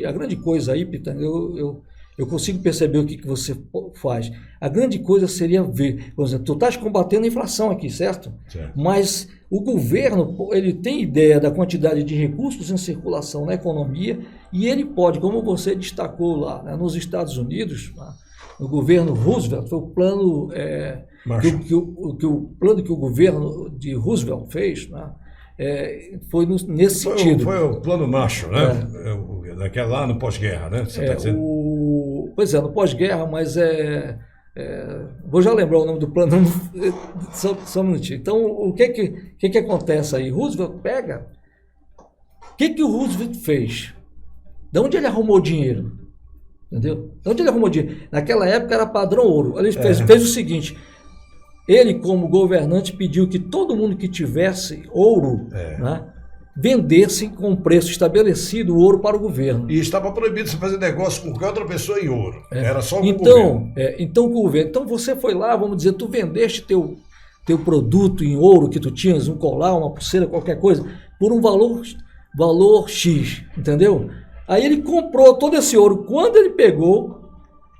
Speaker 4: a grande coisa aí, Pitanga, eu consigo perceber o que você faz. A grande coisa seria ver, por exemplo, tu estás combatendo a inflação aqui, certo? Mas o governo, ele tem ideia da quantidade de recursos em circulação na economia e ele pode, como você destacou lá, né, nos Estados Unidos, no governo Roosevelt, foi o plano o plano que o governo de Roosevelt fez, né, foi nesse sentido.
Speaker 2: Foi o plano Marshall, né? Daquela lá no pós-guerra, né? Você tá dizendo?
Speaker 4: No pós-guerra, mas vou já lembrar o nome do plano, só um minutinho. Então, o que acontece aí? Roosevelt pega... O que o Roosevelt fez? De onde ele arrumou dinheiro? Entendeu? Onde ele arrumou dinheiro? Naquela época era padrão ouro. Ele fez o seguinte, ele como governante pediu que todo mundo que tivesse ouro, né, vendesse com preço estabelecido o ouro para o governo.
Speaker 2: E estava proibido você fazer negócio com qualquer outra pessoa em ouro. Era só com o governo.
Speaker 4: Então, com o governo. Então você foi lá, vamos dizer, tu vendeste teu produto em ouro que tu tinhas, um colar, uma pulseira, qualquer coisa, por um valor X, entendeu? Aí ele comprou todo esse ouro. Quando ele pegou,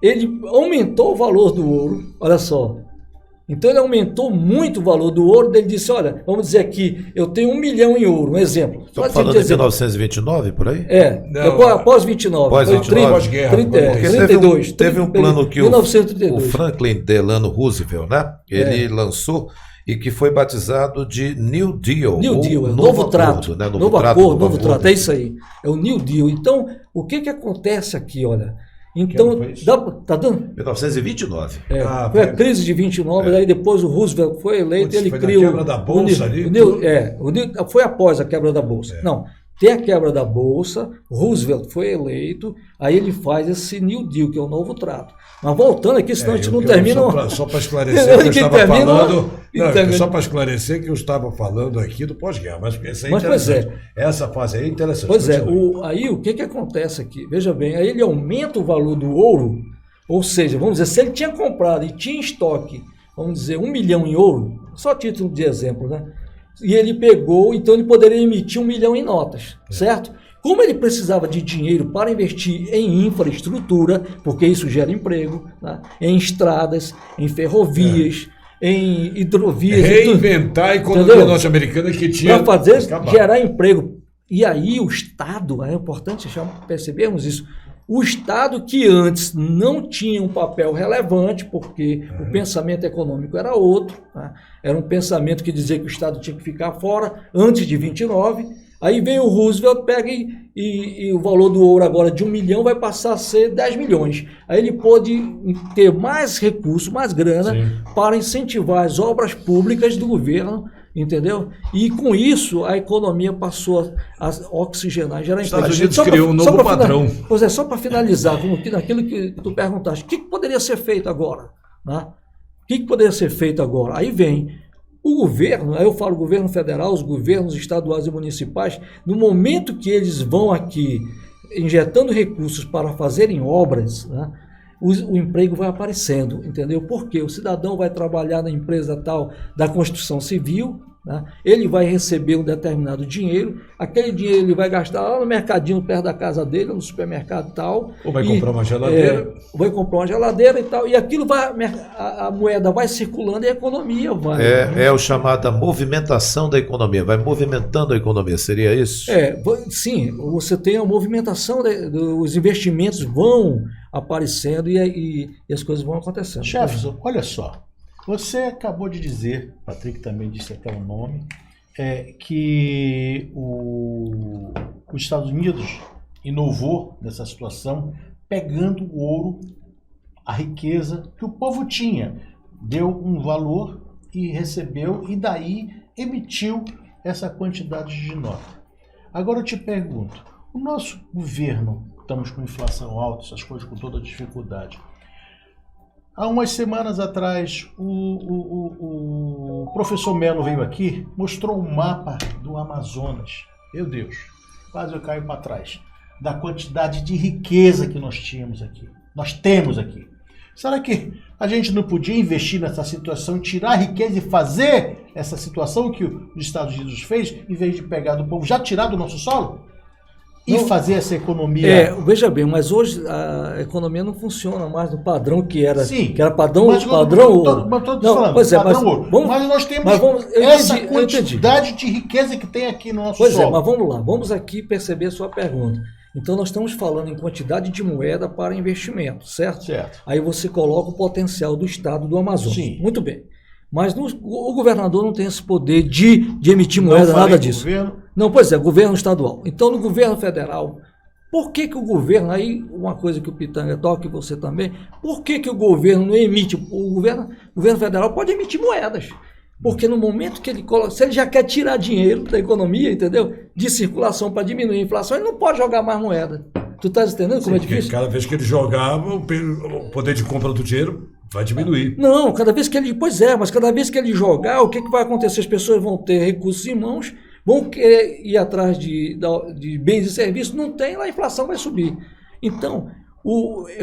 Speaker 4: ele aumentou o valor do ouro, olha só. Então ele aumentou muito o valor do ouro, ele disse, olha, vamos dizer aqui, eu tenho 1 milhão em ouro, um exemplo.
Speaker 3: Estamos falando de 1929, por aí?
Speaker 4: Após 29.
Speaker 2: Pós-guerra.
Speaker 4: 32.
Speaker 3: Teve um plano que
Speaker 4: 1932.
Speaker 3: o Franklin Delano Roosevelt, né? Ele lançou e que foi batizado de New Deal.
Speaker 4: New Deal, é o novo trato.
Speaker 3: Né?
Speaker 4: Novo trato, é isso aí. É o New Deal. Então, o que acontece aqui, olha? Então, tá dando?
Speaker 3: 1929.
Speaker 4: Foi a crise de 29, daí depois o Roosevelt foi eleito, ele criou...
Speaker 2: a quebra da Bolsa ali?
Speaker 4: Foi após a quebra da Bolsa. Não, tem a quebra da Bolsa, Roosevelt foi eleito, aí ele faz esse New Deal, que é o novo trato. Mas voltando aqui, senão a gente não termina...
Speaker 2: Só para esclarecer que eu estava falando... só para esclarecer que eu estava falando aqui do pós-guerra, mas isso é interessante. Essa fase aí é interessante.
Speaker 4: Pois aí o que acontece aqui? Veja bem, aí ele aumenta o valor do ouro, ou seja, vamos dizer, se ele tinha comprado e tinha em estoque, vamos dizer, 1 milhão em ouro, só título de exemplo, né? E ele pegou, então ele poderia emitir 1 milhão em notas, certo? Como ele precisava de dinheiro para investir em infraestrutura, porque isso gera emprego, né? Em estradas, em ferrovias, em hidrovias.
Speaker 2: Reinventar a economia norte-americana que tinha...
Speaker 4: Para fazer, gerar emprego. E aí o Estado, é importante percebermos isso, o Estado que antes não tinha um papel relevante, porque o pensamento econômico era outro, né? Era um pensamento que dizia que o Estado tinha que ficar fora antes de 29, aí vem o Roosevelt, pega e o valor do ouro agora de 1 milhão vai passar a ser 10 milhões. Aí ele pôde ter mais recursos, mais grana, para incentivar as obras públicas do governo, entendeu? E com isso a economia passou a oxigenar, gerar emprego.
Speaker 2: Os Estados Unidos criou um novo padrão.
Speaker 4: Pois é, só para finalizar, naquilo que tu perguntaste, o que poderia ser feito agora? Né? O que poderia ser feito agora? Aí vem o governo, aí eu falo governo federal, os governos estaduais e municipais, no momento que eles vão aqui injetando recursos para fazerem obras, né? O emprego vai aparecendo, entendeu? Porque o cidadão vai trabalhar na empresa tal da construção civil, né? Ele vai receber um determinado dinheiro, aquele dinheiro ele vai gastar lá no mercadinho perto da casa dele, no supermercado tal.
Speaker 2: Ou vai comprar uma geladeira.
Speaker 4: Vai comprar uma geladeira e tal, e aquilo vai, a moeda vai circulando e a economia vai.
Speaker 3: É o chamado movimentação da economia, vai movimentando a economia, seria isso?
Speaker 4: Sim, você tem a movimentação, os investimentos vão aparecendo e as coisas vão acontecendo.
Speaker 5: Jefferson, olha só, você acabou de dizer, Patrick também disse até o nome, que os Estados Unidos inovou nessa situação, pegando o ouro, a riqueza que o povo tinha, deu um valor e recebeu, e daí emitiu essa quantidade de nota. Agora eu te pergunto, o nosso governo, estamos com inflação alta, essas coisas com toda dificuldade. Há umas semanas atrás, o professor Melo veio aqui, mostrou um mapa do Amazonas. Meu Deus, quase eu caio para trás. Da quantidade de riqueza que nós tínhamos aqui. Nós temos aqui. Será que a gente não podia investir nessa situação, tirar a riqueza e fazer essa situação que os Estados Unidos fez, em vez de pegar do povo, já tirar do nosso solo? E fazer essa economia...
Speaker 4: Veja bem, mas hoje a economia não funciona mais no padrão que era.
Speaker 5: Sim,
Speaker 4: que era padrão ouro.
Speaker 5: Mas nós temos essa quantidade de riqueza que tem aqui no nosso solo.
Speaker 4: Pois é, mas vamos lá, vamos aqui perceber a sua pergunta. Então nós estamos falando em quantidade de moeda para investimento, certo?
Speaker 5: Certo.
Speaker 4: Aí você coloca o potencial do estado do Amazonas.
Speaker 5: Sim.
Speaker 4: Muito bem. Mas o governador não tem esse poder de emitir moeda, nada disso. Não, pois é, governo estadual. Então, no governo federal, por que o governo, aí uma coisa que o Pitanga toca e você também, por que o governo não emite, o governo federal pode emitir moedas, porque no momento que ele coloca, se ele já quer tirar dinheiro da economia, entendeu, de circulação para diminuir a inflação, ele não pode jogar mais moeda. Tu estás entendendo como é
Speaker 2: Porque
Speaker 4: difícil?
Speaker 2: cada vez que ele jogava, o poder de compra do dinheiro vai diminuir.
Speaker 4: Não, cada vez que ele. Pois é, mas cada vez que ele jogar, o que vai acontecer? As pessoas vão ter recursos em mãos, vão querer ir atrás de bens e serviços, não tem, a inflação vai subir. Então,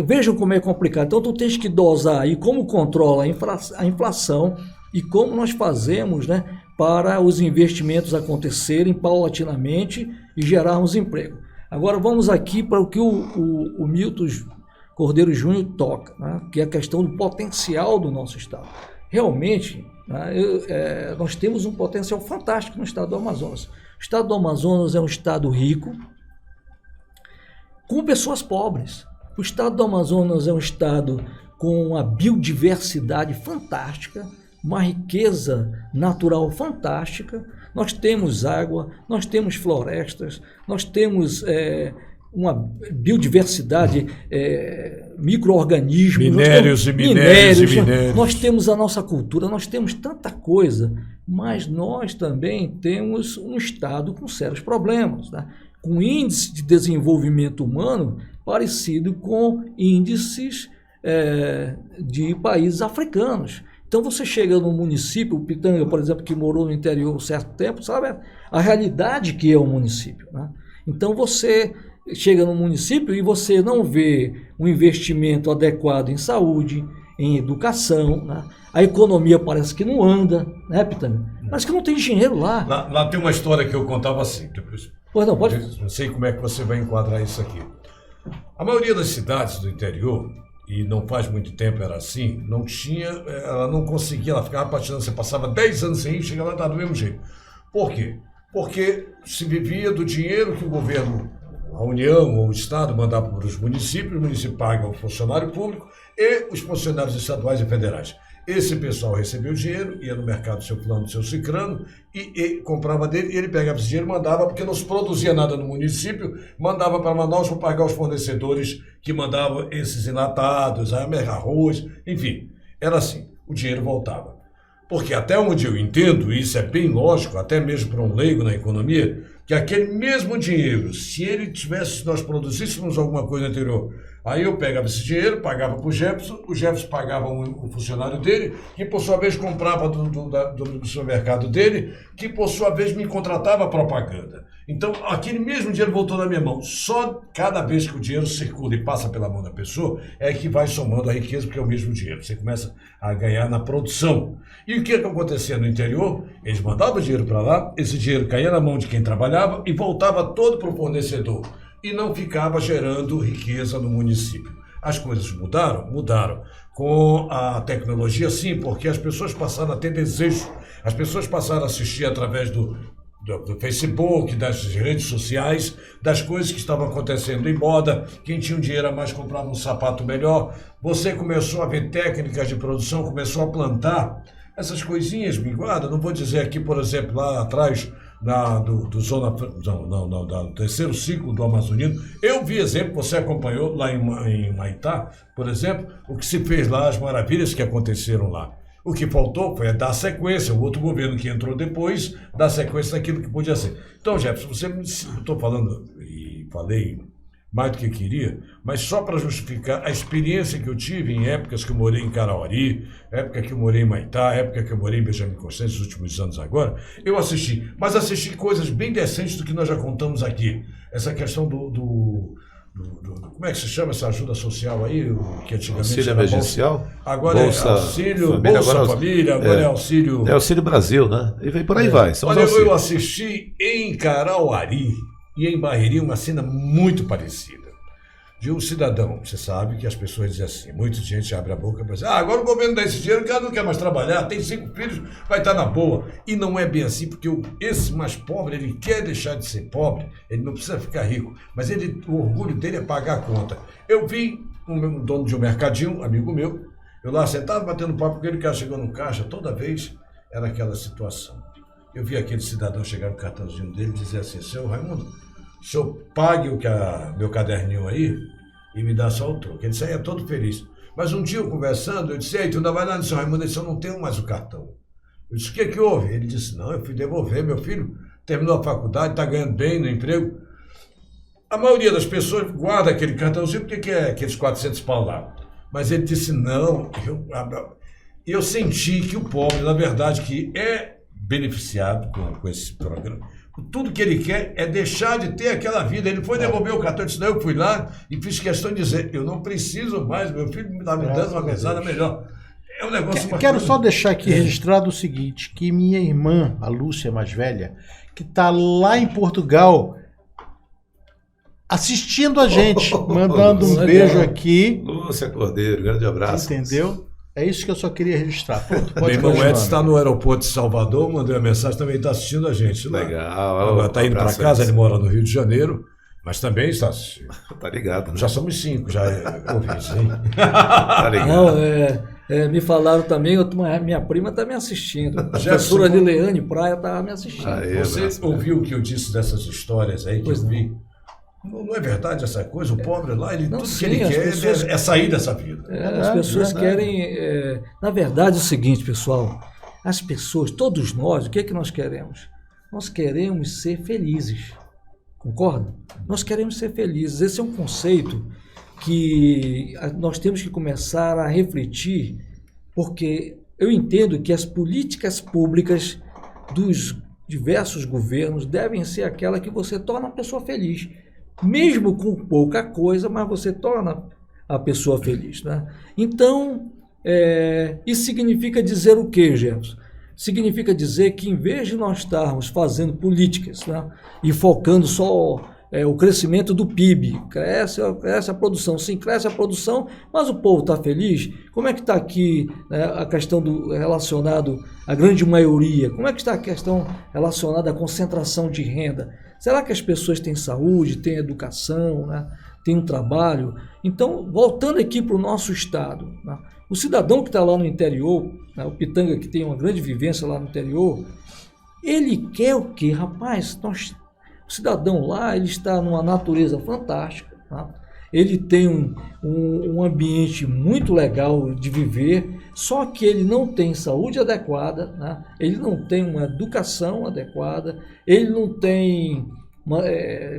Speaker 4: vejam como é complicado. Então, tu tens que dosar aí como controla a inflação e como nós fazemos, né, para os investimentos acontecerem paulatinamente e gerarmos emprego. Agora, vamos aqui para o que o Milton Cordeiro Júnior toca, né, que é a questão do potencial do nosso Estado. Realmente, né, nós temos um potencial fantástico no Estado do Amazonas. O Estado do Amazonas é um Estado rico, com pessoas pobres. O Estado do Amazonas é um Estado com uma biodiversidade fantástica, uma riqueza natural fantástica. Nós temos água, nós temos florestas, nós temos uma biodiversidade, micro-organismos.
Speaker 2: Minérios e minérios.
Speaker 4: Nós temos a nossa cultura, nós temos tanta coisa, mas nós também temos um Estado com sérios problemas, né? Com índice de desenvolvimento humano parecido com índices de países africanos. Então você chega no município, o Pitanga, por exemplo, que morou no interior um certo tempo, sabe a realidade que é o município, né? Então você chega no município e você não vê um investimento adequado em saúde, em educação, né? A economia parece que não anda, né, Pitanga? Parece que não tem dinheiro lá.
Speaker 2: Lá tem uma história que eu contava assim.
Speaker 4: Pois não, pode.
Speaker 2: Não sei como é que você vai enquadrar isso aqui. A maioria das cidades do interior, e não faz muito tempo era assim, ela não conseguia, ela ficava patinando, você passava 10 anos sem ir, chegava lá do mesmo jeito. Por quê? Porque se vivia do dinheiro que o governo, a União ou o Estado mandava para os municípios, o município paga o funcionário público e os funcionários estaduais e federais. Esse pessoal recebia o dinheiro, ia no mercado seu fulano, seu cicrano, e comprava dele, e ele pegava esse dinheiro e mandava, porque não se produzia nada no município, mandava para Manaus para pagar os fornecedores que mandavam esses enlatados, arroz, enfim. Era assim, o dinheiro voltava. Porque até onde eu entendo, e isso é bem lógico, até mesmo para um leigo na economia, que aquele mesmo dinheiro, se nós produzíssemos alguma coisa no interior, aí eu pegava esse dinheiro, pagava para o Jefferson pagava um funcionário dele, que por sua vez comprava do supermercado dele, que por sua vez me contratava propaganda. Então, aquele mesmo dinheiro voltou na minha mão. Só cada vez que o dinheiro circula e passa pela mão da pessoa, é que vai somando a riqueza, porque é o mesmo dinheiro. Você começa a ganhar na produção. E o que acontecia no interior? Eles mandavam dinheiro para lá, esse dinheiro caía na mão de quem trabalhava e voltava todo para o fornecedor. E não ficava gerando riqueza no município. As coisas mudaram? Mudaram. Com a tecnologia, sim, porque as pessoas passaram a ter desejo. As pessoas passaram a assistir através do Facebook, das redes sociais, das coisas que estavam acontecendo em moda. Quem tinha um dinheiro a mais comprava um sapato melhor. Você começou a ver técnicas de produção, começou a plantar essas coisinhas minguadas. Não vou dizer aqui, por exemplo, lá atrás do terceiro ciclo do Amazonino. Eu vi exemplo, você acompanhou lá em Maitá, por exemplo, o que se fez lá, as maravilhas que aconteceram lá. O que faltou foi dar sequência, o outro governo que entrou depois, dar sequência naquilo que podia ser. Então, Jefferson, eu estou falando, e falei mais do que queria, mas só para justificar a experiência que eu tive em épocas que eu morei em Carauari, época que eu morei em Maitá, época que eu morei em Benjamin Constant, nos últimos anos agora, eu assisti, mas assisti coisas bem decentes do que nós já contamos aqui. Essa questão como é que se chama essa ajuda social aí? Que antigamente
Speaker 3: auxílio emergencial?
Speaker 2: Bolsa, agora
Speaker 3: Bolsa,
Speaker 2: é auxílio,
Speaker 3: família,
Speaker 2: Bolsa Família, agora é auxílio...
Speaker 3: É auxílio Brasil, né? E vem por aí vai. São
Speaker 2: Olha, eu assisti em Carauari e em Barreirinha uma cena muito parecida. De um cidadão, você sabe que as pessoas dizem assim, muita gente abre a boca e diz, agora o governo dá esse dinheiro, o cara não quer mais trabalhar, tem 5 filhos, vai estar na boa. E não é bem assim, porque esse mais pobre, ele quer deixar de ser pobre, ele não precisa ficar rico, mas o orgulho dele é pagar a conta. Eu vi um dono de um mercadinho, amigo meu, eu lá sentado batendo papo com ele, o cara chegou no caixa, toda vez era aquela situação. Eu vi aquele cidadão chegar no cartãozinho dele e dizer assim, seu Raimundo, o senhor pague meu caderninho aí e me dá só o troco. Ele saía todo feliz. Mas um dia eu conversando, eu disse, ei, tu ainda vai lá no seu Raimundo? Ele disse, eu não tenho mais o cartão. Eu disse, o que houve? Ele disse, não, eu fui devolver, meu filho terminou a faculdade, está ganhando bem no emprego. A maioria das pessoas guarda aquele cartãozinho porque quer aqueles 400 pau lá. Mas ele disse, não, eu senti que o pobre, na verdade, que é beneficiado com esse programa, tudo que ele quer é deixar de ter aquela vida. Ele foi devolver o cartão, disse, não, eu fui lá e fiz questão de dizer, eu não preciso mais, meu filho me está me dando uma mesada melhor. É um negócio...
Speaker 5: Quero só deixar aqui registrado o seguinte, que minha irmã, a Lúcia mais velha, que está lá em Portugal, assistindo a gente, mandando um beijo aqui.
Speaker 3: Lúcia Cordeiro, grande abraço.
Speaker 5: Entendeu? É isso que eu só queria registrar.
Speaker 2: Meu irmão Edson está no aeroporto de Salvador, mandou uma mensagem, também está assistindo a gente.
Speaker 3: Legal.
Speaker 2: Está indo para casa, ele mora no Rio de Janeiro, mas também está assistindo.
Speaker 3: Tá ligado, né?
Speaker 2: Já somos 5, já é ouvintes, hein?
Speaker 3: Tá ligado.
Speaker 4: Não, me falaram também, minha prima está me assistindo. A professora Lileane Praia estava me assistindo.
Speaker 2: Você ouviu o que eu disse dessas histórias aí que eu vi? Não é verdade essa coisa? O pobre lá, tudo que ele quer é sair dessa vida.
Speaker 4: As pessoas querem... na verdade é o seguinte, pessoal. As pessoas, todos nós, o que é que nós queremos? Nós queremos ser felizes. Concorda? Nós queremos ser felizes. Esse é um conceito que nós temos que começar a refletir, porque eu entendo que as políticas públicas dos diversos governos devem ser aquela que você torna a pessoa feliz. Mesmo com pouca coisa, mas você torna a pessoa feliz, né? Então, isso significa dizer o quê, Jefferson? Significa dizer que, em vez de nós estarmos fazendo políticas, né, e focando só o crescimento do PIB, cresce a produção, sim, cresce a produção, mas o povo está feliz? Como é que está aqui, né, a questão relacionada à grande maioria? Como é que está a questão relacionada à concentração de renda? Será que as pessoas têm saúde, têm educação, né, têm um trabalho? Então, voltando aqui para o nosso estado, né, o cidadão que está lá no interior, né, o Pitanga que tem uma grande vivência lá no interior, ele quer o quê? Rapaz, o cidadão lá, ele está numa natureza fantástica, tá? Ele tem um ambiente muito legal de viver, só que ele não tem saúde adequada, né? Ele não tem uma educação adequada, ele não tem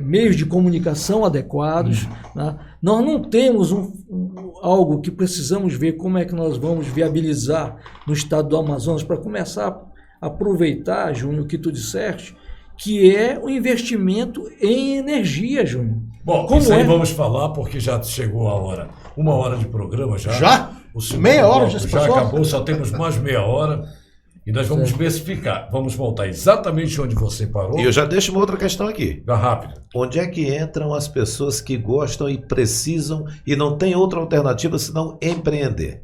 Speaker 4: meios de comunicação adequados, né? Nós não temos algo que precisamos ver como é que nós vamos viabilizar no estado do Amazonas para começar a aproveitar, Júnior, o que tu disseste, que é o investimento em energia, Júnior.
Speaker 2: Bom, isso aí vamos falar porque já chegou a hora. 1 hora de programa já.
Speaker 5: Já?
Speaker 2: Meia hora já acabou, só temos mais meia hora. E nós vamos especificar. Vamos voltar exatamente onde você parou.
Speaker 3: E eu já deixo uma outra questão aqui.
Speaker 2: Vai rápido.
Speaker 3: Onde é que entram as pessoas que gostam e precisam e não tem outra alternativa senão empreender?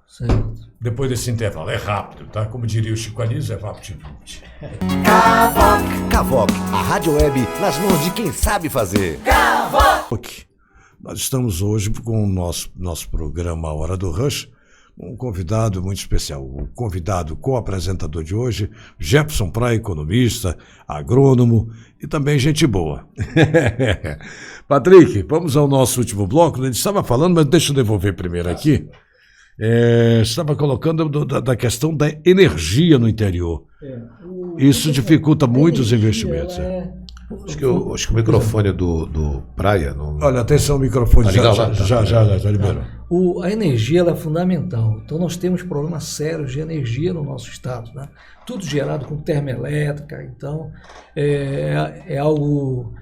Speaker 4: Certo.
Speaker 2: Depois desse intervalo, é rápido, tá? Como diria o Chico Anísio, é rápido.
Speaker 1: Cavoc, a rádio web nas mãos de quem sabe fazer.
Speaker 2: Nós estamos hoje com o nosso programa A Hora do Rush, um convidado muito especial. O convidado co-apresentador de hoje, Jefferson Praia, economista, agrônomo e também gente boa. Patrick, vamos ao nosso último bloco. Ele estava falando, mas deixa eu devolver primeiro aqui. Estava colocando da questão da energia no interior. Isso dificulta muito os investimentos.
Speaker 3: Acho que o microfone do Praia... Não...
Speaker 2: Olha, atenção, o microfone já liberou.
Speaker 4: A energia ela é fundamental. Então nós temos problemas sérios de energia no nosso estado, né? Tudo gerado com termoelétrica. Então é algo...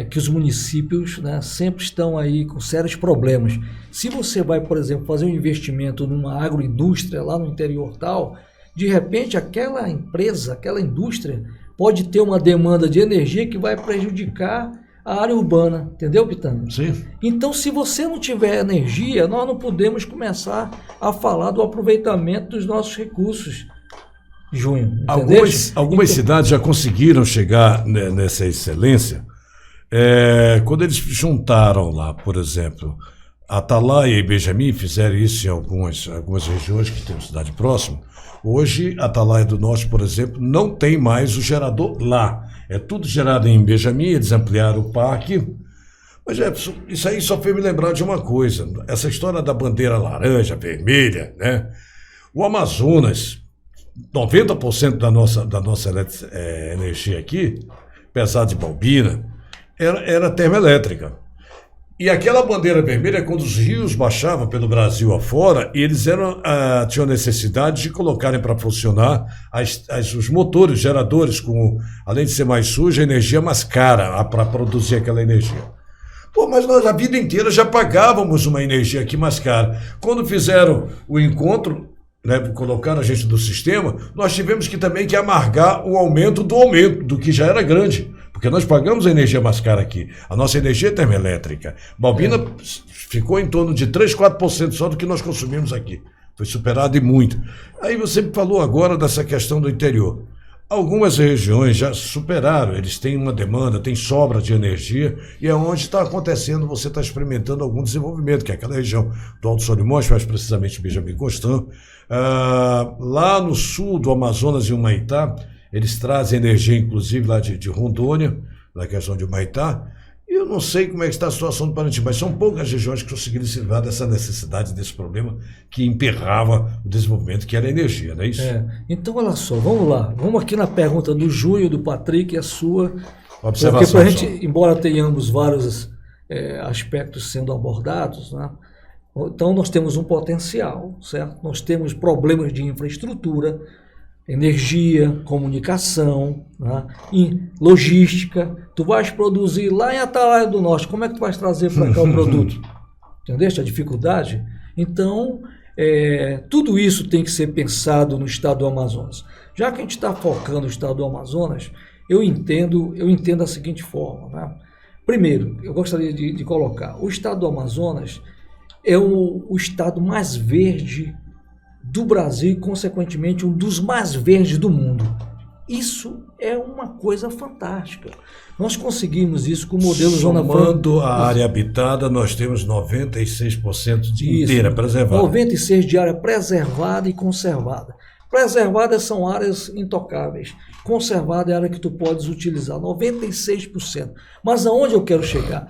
Speaker 4: que os municípios, né, sempre estão aí com sérios problemas. Se você vai, por exemplo, fazer um investimento numa agroindústria lá no interior tal, de repente aquela empresa, aquela indústria pode ter uma demanda de energia que vai prejudicar a área urbana, entendeu, Pitanga?
Speaker 2: Sim.
Speaker 4: Então, se você não tiver energia, nós não podemos começar a falar do aproveitamento dos nossos recursos. Junho, entendeu?
Speaker 2: Algumas cidades já conseguiram chegar nessa excelência. Quando eles juntaram lá, por exemplo, Atalaia e Benjamin, fizeram isso em algumas regiões que tem uma cidade próxima. Hoje, Atalaia do Norte, por exemplo, não tem mais o gerador lá. É tudo gerado em Benjamin, eles ampliaram o parque. Mas, Jefferson, isso aí só fez me lembrar de uma coisa. Essa história da bandeira laranja, vermelha, né? O Amazonas, 90% da nossa energia aqui, apesar de Balbina, era termoelétrica. E aquela bandeira vermelha, quando os rios baixavam pelo Brasil afora, eles tinham necessidade de colocarem para funcionar os motores, geradores, além de ser mais suja, a energia mais cara para produzir aquela energia. Pô, mas nós a vida inteira já pagávamos uma energia aqui mais cara. Quando fizeram o encontro, né, colocaram a gente do sistema, nós tivemos também que amargar o aumento do que já era grande. Porque nós pagamos a energia mais cara aqui. A nossa energia é termoelétrica. Balbina ficou em torno de 3, 4% só do que nós consumimos aqui. Foi superado e muito. Aí você me falou agora dessa questão do interior. Algumas regiões já superaram, eles têm uma demanda, têm sobra de energia, e é onde está acontecendo, você está experimentando algum desenvolvimento, que é aquela região do Alto Solimões, mais precisamente Benjamin Constant. Lá no sul do Amazonas e Humaitá, eles trazem energia, inclusive, lá de Rondônia, na questão de Humaitá. E eu não sei como é que está a situação do Parintins, mas são poucas regiões que conseguiram se livrar dessa necessidade, desse problema que emperrava o desenvolvimento, que era a energia, não é isso?
Speaker 4: Então, olha só, vamos lá. Vamos aqui na pergunta do Júnior, do Patrick, e a sua.
Speaker 2: Observação.
Speaker 4: Porque para a gente, embora tenhamos vários aspectos sendo abordados, né? Então nós temos um potencial, certo? Nós temos problemas de infraestrutura, energia, comunicação, né? E logística. Tu vais produzir lá em Atalaia do Norte, como é que tu vais trazer para cá o produto? Entendeste a dificuldade? Então, tudo isso tem que ser pensado no estado do Amazonas. Já que a gente está focando no estado do Amazonas, eu entendo da seguinte forma, né? Primeiro, eu gostaria de colocar, o estado do Amazonas é o estado mais verde do Brasil e, consequentemente, um dos mais verdes do mundo. Isso é uma coisa fantástica. Nós conseguimos isso com o modelo Zona Franca.
Speaker 2: Somando a área habitada, nós temos 96% de inteira preservada.
Speaker 4: 96% de área preservada e conservada. Preservadas são áreas intocáveis. Conservada é a área que tu podes utilizar, 96%. Mas aonde eu quero chegar?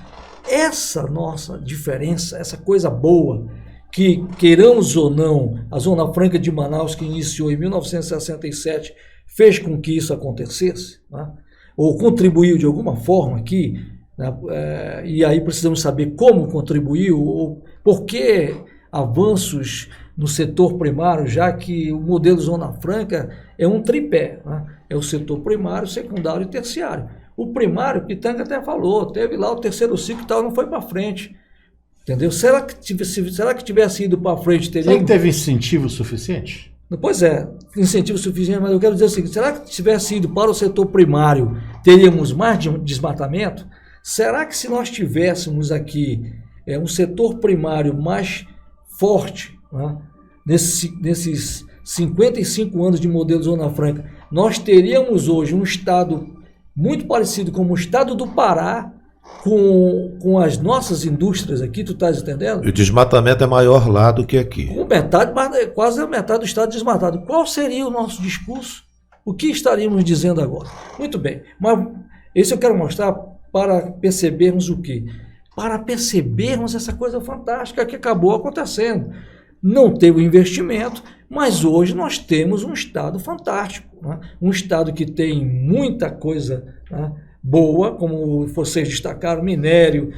Speaker 4: Essa nossa diferença, essa coisa boa, que queiramos ou não, a Zona Franca de Manaus, que iniciou em 1967, fez com que isso acontecesse, né? Ou contribuiu de alguma forma aqui, né? E aí precisamos saber como contribuiu, ou por que avanços no setor primário, já que o modelo Zona Franca é um tripé, né? É o setor primário, secundário e terciário. O primário, Pitanga até falou, teve lá o terceiro ciclo e tal, não foi para frente. Entendeu? Será que tivesse ido para frente, teria...
Speaker 5: Será que teve incentivo suficiente?
Speaker 4: Pois é, incentivo suficiente, mas eu quero dizer o seguinte, será que tivesse ido para o setor primário, teríamos mais desmatamento? Será que se nós tivéssemos aqui um setor primário mais forte, né, nesses 55 anos de modelo Zona Franca, nós teríamos hoje um estado muito parecido com o estado do Pará, com as nossas indústrias aqui, tu estás entendendo?
Speaker 3: E o desmatamento é maior lá do que aqui.
Speaker 4: Com metade, quase a metade do estado desmatado. Qual seria o nosso discurso? O que estaríamos dizendo agora? Muito bem, mas isso eu quero mostrar para percebermos o quê? Para percebermos essa coisa fantástica que acabou acontecendo. Não teve investimento, mas hoje nós temos um estado fantástico, né? Um estado que tem muita coisa, né, boa, como vocês destacaram, minério,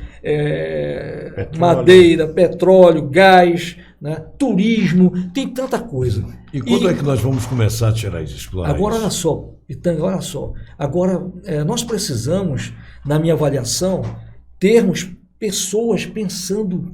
Speaker 4: madeira, petróleo, gás, né, turismo, tem tanta coisa.
Speaker 2: E quando é que nós vamos começar a tirar isso, explorar
Speaker 4: agora,
Speaker 2: isso?
Speaker 4: olha só, Pitanga, olha só. Agora, nós precisamos, na minha avaliação, termos pessoas pensando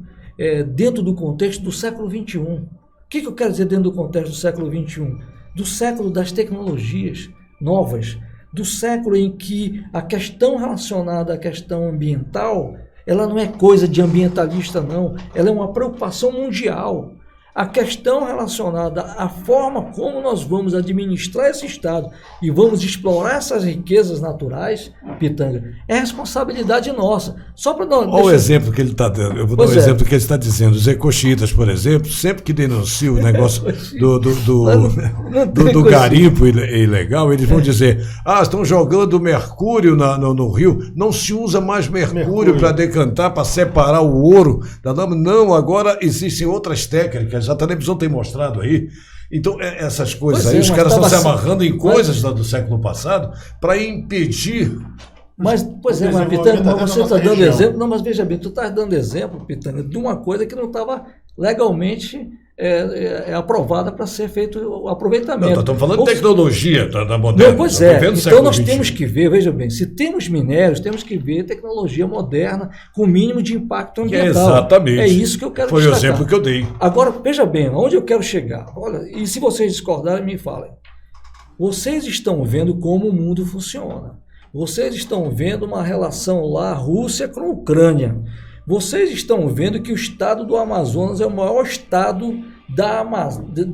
Speaker 4: dentro do contexto do século XXI. O que eu quero dizer dentro do contexto do século XXI? Do século das tecnologias novas, do século em que a questão relacionada à questão ambiental, ela não é coisa de ambientalista, não. Ela é uma preocupação mundial. A questão relacionada à forma como nós vamos administrar esse Estado e vamos explorar essas riquezas naturais, Pitanga, é responsabilidade nossa. Só para nós.
Speaker 2: Olha o exemplo que ele está dando. Eu vou dar um exemplo que ele está dizendo. Os ecochitas, por exemplo, sempre que denunciam o negócio do garimpo ilegal, eles vão dizer: estão jogando mercúrio no rio, não se usa mais mercúrio para decantar, para separar o ouro da lama. Não, agora existem outras técnicas. A televisão tem mostrado aí. Então, essas coisas aí, os caras estão se amarrando em coisas do século passado para impedir
Speaker 4: Mas, pois é, mas Pitanga, mas você está dando exemplo. Não, mas veja bem, tu está dando exemplo, Pitanga, de uma coisa que não estava legalmente aprovada para ser feito o aproveitamento.
Speaker 2: Não, estamos falando de tecnologia da moderna.
Speaker 4: Não, pois é, então nós temos que ver, veja bem, se temos minérios, temos que ver tecnologia moderna com o mínimo de impacto ambiental.
Speaker 2: Exatamente.
Speaker 4: É isso que eu quero
Speaker 2: Foi
Speaker 4: destacar.
Speaker 2: o exemplo que eu dei.
Speaker 4: Agora, veja bem, onde eu quero chegar. Olha, e se vocês discordarem, me falem. Vocês estão vendo como o mundo funciona. Vocês estão vendo uma relação lá, Rússia com a Ucrânia. Vocês estão vendo que o estado do Amazonas é o maior estado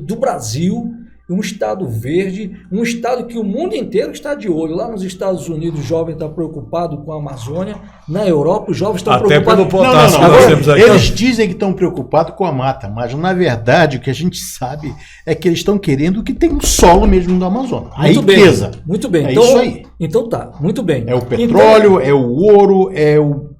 Speaker 4: do Brasil, um estado verde, um estado que o mundo inteiro está de olho. Lá nos Estados Unidos, o jovem está preocupado com a Amazônia. Na Europa, os jovens estão preocupados...
Speaker 2: Até pelo potássio que nós temos aqui.
Speaker 5: Eles dizem que estão preocupados com a mata, mas na verdade o que a gente sabe é que eles estão querendo que tenha um solo mesmo do Amazonas. A riqueza.
Speaker 4: Muito bem.
Speaker 5: É
Speaker 4: então,
Speaker 5: isso aí.
Speaker 4: Então tá, muito bem.
Speaker 5: É o petróleo, é o ouro, é o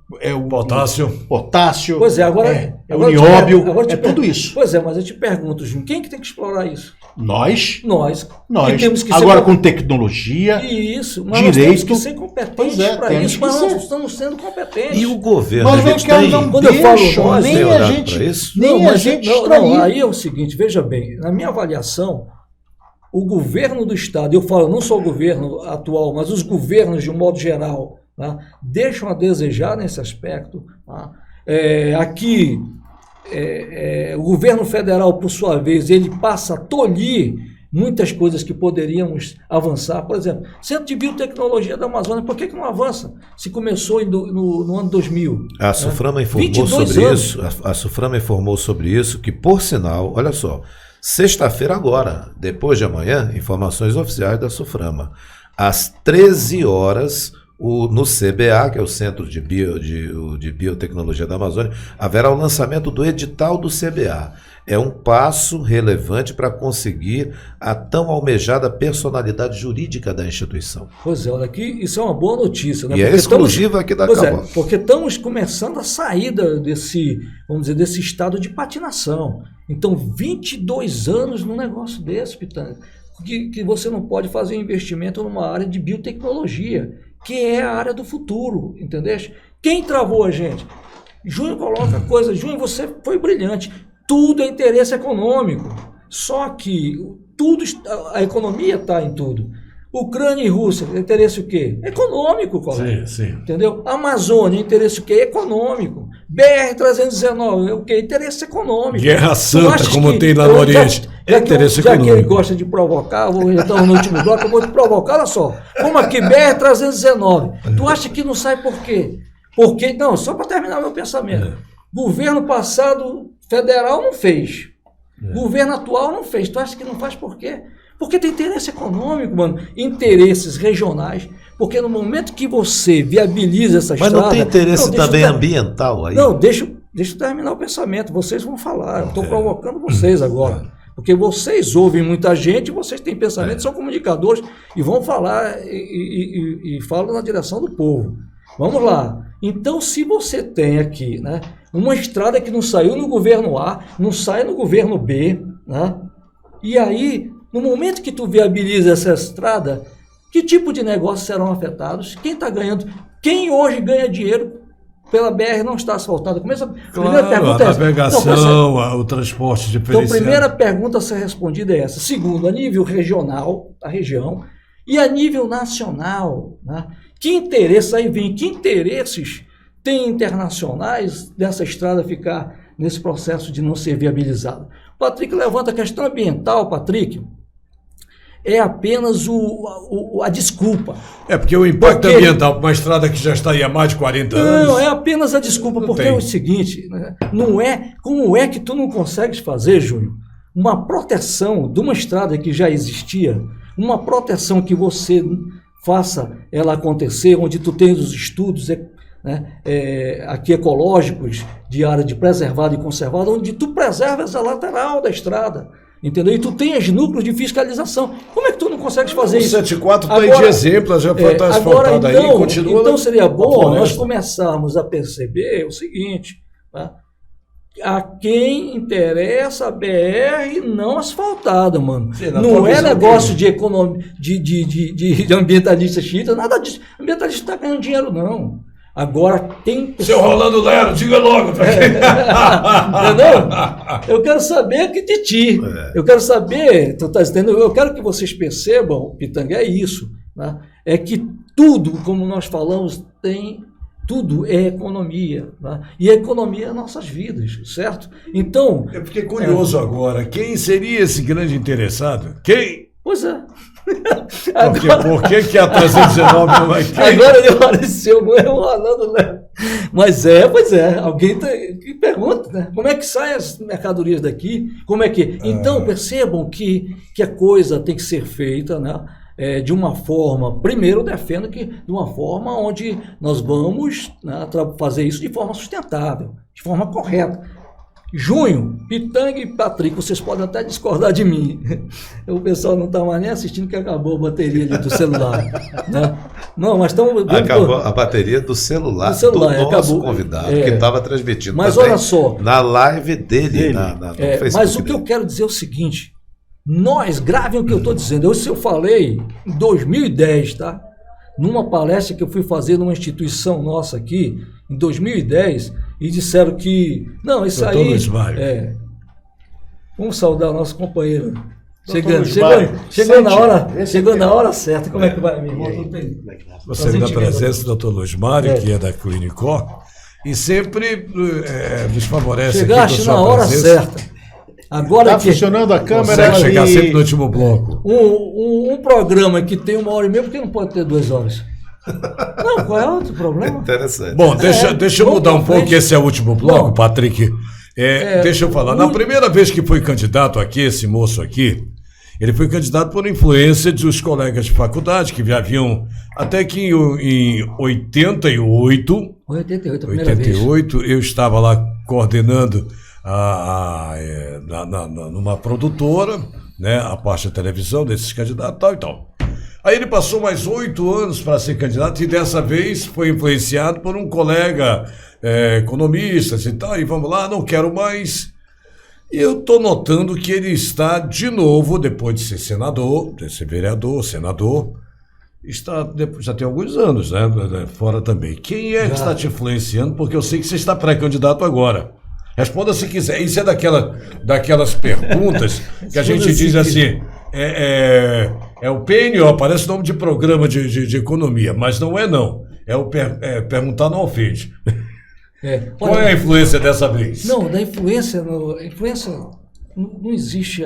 Speaker 5: potássio,
Speaker 4: pois é, agora,
Speaker 5: é o nióbio, tudo isso.
Speaker 4: Pois é, mas eu te pergunto, Júnior, quem que tem que explorar isso?
Speaker 5: Nós.
Speaker 4: Que temos que
Speaker 5: agora com tecnologia,
Speaker 4: isso, mas
Speaker 5: direito.
Speaker 4: Nós temos que ser competentes para isso, mas nós não estamos sendo competentes.
Speaker 3: E o governo?
Speaker 5: Mas
Speaker 3: a gente
Speaker 4: quando eu falo nós,
Speaker 5: nem a gente extrair.
Speaker 4: Aí é o seguinte, veja bem, na minha avaliação, o governo do estado, eu falo não só o governo atual, mas os governos de um modo geral, tá, deixam a desejar nesse aspecto. Tá? Aqui, o governo federal, por sua vez, ele passa a tolir muitas coisas que poderíamos avançar. Por exemplo, Centro de Biotecnologia da Amazônia, por que não avança? Se começou no ano 2000.
Speaker 3: A Suframa informou sobre isso. A Suframa informou sobre isso, que, por sinal, olha só, sexta-feira agora, depois de amanhã, informações oficiais da Suframa, às 13 horas, no CBA, que é o Centro de Biotecnologia da Amazônia, haverá o lançamento do edital do CBA. É um passo relevante para conseguir a tão almejada personalidade jurídica da instituição.
Speaker 4: Pois é, olha aqui, isso é uma boa notícia, né?
Speaker 3: E é exclusiva aqui da Cavoc.
Speaker 4: Porque estamos começando a saída desse estado de patinação. Então, 22 anos num negócio desse, Pitanga, que você não pode fazer investimento numa área de biotecnologia, que é a área do futuro, entendeu? Quem travou a gente? Júnior coloca coisa, Júnior, você foi brilhante. Tudo é interesse econômico. Só que a economia está em tudo. Ucrânia e Rússia, interesse o quê? Econômico, colega.
Speaker 2: Sim.
Speaker 4: Entendeu? Amazônia, interesse o quê? Econômico. BR-319, o quê? Interesse econômico.
Speaker 2: Guerra Santa, como tem lá no Oriente. Interesse econômico. Já que ele gosta de provocar, já estamos no último bloco, eu vou te provocar, olha só. Como aqui, BR-319. Tu acha que não sai por quê? Porque, não, só para terminar meu pensamento. Governo passado federal não fez. Governo atual não fez. Tu acha que não faz por quê? Porque tem interesse econômico, mano. Interesses regionais. Porque no momento que você viabiliza essa estrada...
Speaker 3: Mas não tem interesse também ambiental aí?
Speaker 4: Não, deixa eu terminar o pensamento. Vocês vão falar. Eu estou provocando vocês agora. Porque vocês ouvem muita gente, vocês têm pensamento, são comunicadores e vão falar e falam na direção do povo. Vamos lá. Então, se você tem aqui, né, uma estrada que não saiu no governo A, não sai no governo B, né, e aí, no momento que tu viabiliza essa estrada, que tipo de negócios serão afetados? Quem está ganhando? Quem hoje ganha dinheiro pela BR não está asfaltada? Primeira pergunta é essa.
Speaker 2: A navegação, o transporte diferenciado.
Speaker 4: Então, primeira pergunta a ser respondida é essa. Segundo, a nível regional, a região, e a nível nacional, né? Que interesses tem internacionais dessa estrada ficar nesse processo de não ser viabilizada? Patrick levanta a questão ambiental, Patrick, é apenas a desculpa.
Speaker 2: Porque o impacto ambiental para uma estrada que já está aí há mais de 40 anos...
Speaker 4: Não, é apenas a desculpa, porque é o seguinte, né? Como é que tu não consegues fazer, Júnior, uma proteção de uma estrada que já existia, uma proteção que você faça ela acontecer, onde tu tens os estudos aqui ecológicos de área de preservada e conservada, onde tu preservas a lateral da estrada, entendeu? E tu tens núcleos de fiscalização. Como é que tu não consegues fazer isso?
Speaker 2: O 74 está aí de exemplo, já está asfaltado aí, continua...
Speaker 4: Então seria bom nós começarmos a perceber o seguinte, tá? a quem interessa a BR não asfaltada, mano.
Speaker 2: Sim, na
Speaker 4: não
Speaker 2: tua
Speaker 4: é
Speaker 2: visão
Speaker 4: negócio
Speaker 2: dele.
Speaker 4: de economia, de ambientalista xiita, nada disso. Ambientalista não está ganhando dinheiro, não. Agora tem...
Speaker 2: Seu Rolando Lero, diga logo pra quem.
Speaker 4: Entendeu? Eu quero saber que de ti. Eu quero saber, tu tá entendendo? Eu quero que vocês percebam, Pitanga, é isso, né? É que tudo, como nós falamos, tudo é economia, né? E a economia é nossas vidas, certo? Então...
Speaker 2: Eu fiquei curioso agora. Quem seria esse grande interessado? Quem?
Speaker 4: Pois é.
Speaker 2: Por que a 319 não vai ter?
Speaker 4: Agora ele apareceu, não é o Rolando Lero. Mas pois é, alguém que pergunta, né? Como é que saem as mercadorias daqui? Como é que... Então, percebam que a coisa tem que ser feita, né? De uma forma, primeiro eu defendo que de uma forma onde nós vamos, né, fazer isso de forma sustentável, de forma correta. Junho, Pitanga e Patrick, vocês podem até discordar de mim. O pessoal não está mais nem assistindo que acabou a bateria ali do celular. Né? Não, mas estamos...
Speaker 3: Acabou a bateria do celular do nosso
Speaker 4: acabou,
Speaker 3: convidado, que estava transmitindo
Speaker 4: mas
Speaker 3: também
Speaker 4: olha só,
Speaker 3: na live dele. No Facebook.
Speaker 4: Mas o que eu quero dizer é o seguinte, nós, gravem o que eu estou dizendo, eu falei em 2010, tá? Numa palestra que eu fui fazer numa instituição nossa aqui, em 2010, e disseram que... Não, isso
Speaker 2: Doutor
Speaker 4: aí...
Speaker 2: Luiz Mário.
Speaker 4: Vamos saudar o nosso companheiro.
Speaker 5: Luiz Mário,
Speaker 4: Chegou na hora certa. Como é que vai, meu irmão?
Speaker 2: Você na presença do doutor Luiz Mário, que é da Clinicó, e sempre nos favorece
Speaker 4: Chegaste
Speaker 2: aqui com a
Speaker 4: na
Speaker 2: sua
Speaker 4: hora
Speaker 2: presença.
Speaker 4: certa. Agora
Speaker 5: Tá funcionando a câmera
Speaker 2: Consegue chegar
Speaker 5: ali.
Speaker 2: sempre no último bloco.
Speaker 4: Um programa que tem 1h30, por que não pode ter 2 horas? Não, qual é outro problema?
Speaker 3: Interessante.
Speaker 2: Bom, deixa eu
Speaker 4: vamos
Speaker 2: mudar um
Speaker 4: pra
Speaker 2: pouco,
Speaker 4: frente.
Speaker 2: que esse é o último bloco,
Speaker 4: Não.
Speaker 2: Patrick. Deixa eu falar. Na primeira vez que foi candidato aqui, esse moço aqui, ele foi candidato por influência dos colegas de faculdade, que já haviam, até que em 88,
Speaker 4: 88, a primeira vez.
Speaker 2: eu estava lá coordenando numa produtora, né, a parte da televisão desses candidatos, tal e tal. Aí ele passou mais 8 anos para ser candidato e dessa vez foi influenciado por um colega economista e tal, e vamos lá, não quero mais. E eu estou notando que ele está de novo, depois de ser senador, de ser vereador, senador, já tem alguns anos, né, fora também. Quem é que está te influenciando? Porque eu sei que você está pré-candidato agora. Responda se quiser. Isso é daquelas perguntas que a gente diz assim, o PNO, aparece o nome de programa de economia, mas não é não. Perguntar não ofende. Qual é a influência dessa vez?
Speaker 4: Não, da influência, não existe,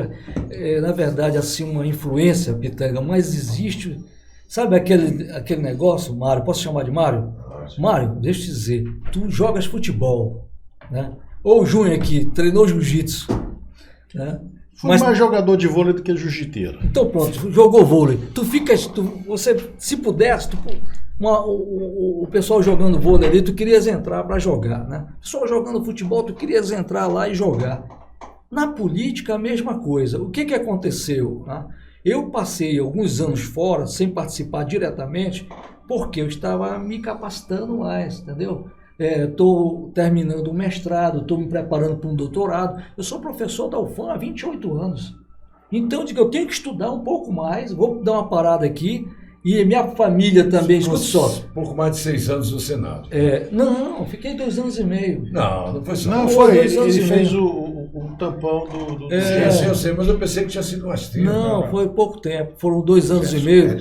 Speaker 4: na verdade, assim, uma influência, Pitanga, mas existe, sabe aquele negócio, Mário, posso chamar de Mário? Mário, deixa eu te dizer, tu jogas futebol, né? Ou o Júnior aqui, treinou jiu-jitsu, né?
Speaker 5: Fui mais jogador de vôlei do que jiu-jiteiro.
Speaker 4: Então pronto, jogou vôlei. Você, se pudesse, o pessoal jogando vôlei ali, tu querias entrar para jogar, né? O pessoal jogando futebol, tu querias entrar lá e jogar. Na política, a mesma coisa. O que aconteceu, né? Eu passei alguns anos fora, sem participar diretamente, porque eu estava me capacitando mais, entendeu? Estou terminando um mestrado, estou me preparando para um doutorado. Eu sou professor da UFAM há 28 anos. Então, eu digo, eu tenho que estudar um pouco mais, vou dar uma parada aqui. E minha família também, escuta só.
Speaker 2: Pouco mais de 6 anos no Senado.
Speaker 4: Não, fiquei 2 anos e meio.
Speaker 2: Não foi só.
Speaker 5: Não,
Speaker 4: foi,
Speaker 5: ele
Speaker 4: 2 anos e
Speaker 5: fez
Speaker 4: meio.
Speaker 5: o tampão do
Speaker 2: Sim, eu sei, mas eu pensei que tinha sido mais tempo.
Speaker 4: Não, foi pouco tempo. Foram 2 anos e meio.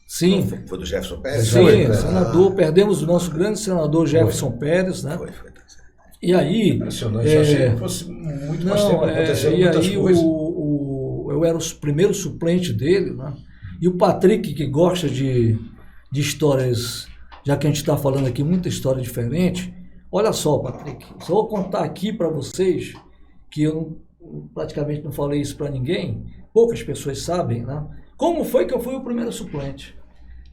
Speaker 4: Sim.
Speaker 6: Foi do Jefferson Pérez?
Speaker 4: Sim, senador. Perdemos o nosso grande senador Jefferson Pérez, né?
Speaker 6: Foi.
Speaker 4: E aí...
Speaker 2: Impressionante, achei que fosse muito mais tempo, aconteceu
Speaker 4: e
Speaker 2: muitas
Speaker 4: aí
Speaker 2: coisas.
Speaker 4: eu era o primeiro suplente dele, né? E o Patrick, que gosta de histórias, já que a gente está falando aqui muita história diferente, olha só, Patrick, só vou contar aqui para vocês, que eu praticamente não falei isso para ninguém, poucas pessoas sabem, né? Como foi que eu fui o primeiro suplente?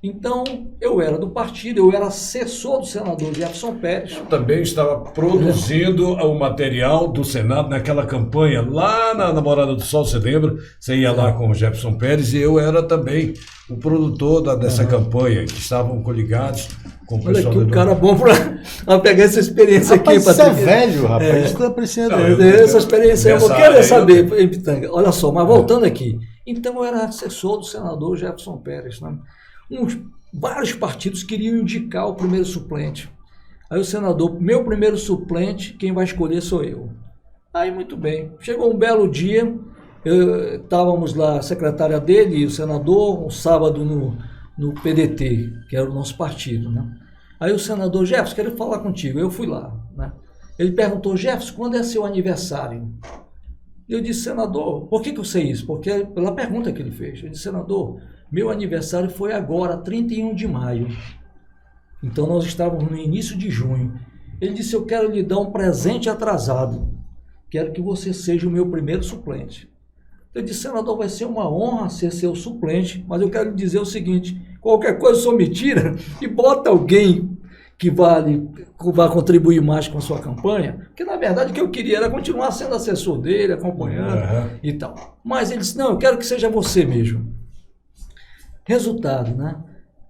Speaker 4: Então, eu era do partido, eu era assessor do senador Jefferson Pérez.
Speaker 2: Também estava produzindo o material do Senado naquela campanha lá na Morada do Sol, você lembra? Você ia lá com o Jefferson Pérez e eu era também o produtor dessa campanha, que estavam coligados com o
Speaker 4: Olha
Speaker 2: pessoal.
Speaker 4: aqui, um cara bom para pegar essa experiência
Speaker 5: Rapaz,
Speaker 4: aqui.
Speaker 5: isso é velho, rapaz. Isso está parecendo...
Speaker 4: Essa experiência eu vou
Speaker 2: nessa
Speaker 4: querer
Speaker 2: área
Speaker 4: saber, hein, Pitanga. Olha só, mas voltando aqui. Então, eu era assessor do senador Jefferson Pérez, né? Vários partidos queriam indicar o primeiro suplente. Aí o senador, meu primeiro suplente, quem vai escolher sou eu. Aí, muito bem. Chegou um belo dia, estávamos lá, a secretária dele e o senador, um sábado no PDT, que era o nosso partido, né? Aí o senador, Jefferson, quero falar contigo. Eu fui lá, né? Ele perguntou, Jefferson, quando é seu aniversário? Eu disse, senador, por que eu sei isso? Porque pela pergunta que ele fez. Eu disse, senador, meu aniversário foi agora, 31 de maio. Então nós estávamos no início de junho. Ele disse, eu quero lhe dar um presente atrasado. Quero que você seja o meu primeiro suplente. Eu disse, senador, vai ser uma honra ser seu suplente, mas eu quero lhe dizer o seguinte, qualquer coisa só me tira e bota alguém que vai contribuir mais com a sua campanha, porque na verdade o que eu queria era continuar sendo assessor dele, acompanhando e tal. Mas ele disse, não, eu quero que seja você mesmo. Resultado, né?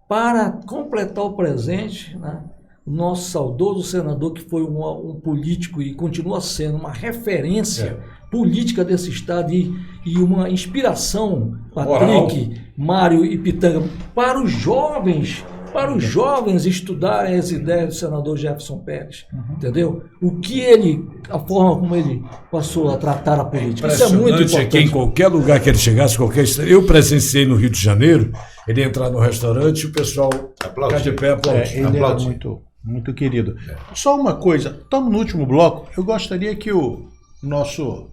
Speaker 4: Para completar o presente, né? O nosso saudoso senador, que foi um político e continua sendo uma referência política desse estado e uma inspiração, Patrick, Mário e Pitanga, para os jovens estudarem as ideias do senador Jefferson Pérez, entendeu? A forma como ele passou a tratar a política. Isso é muito importante.
Speaker 2: Que em qualquer lugar que ele chegasse, eu presenciei no Rio de Janeiro, ele entrar no restaurante e o pessoal ficar de pé aplaudir.
Speaker 5: Ele era muito querido. Só uma coisa, estamos no último bloco, eu gostaria que o nosso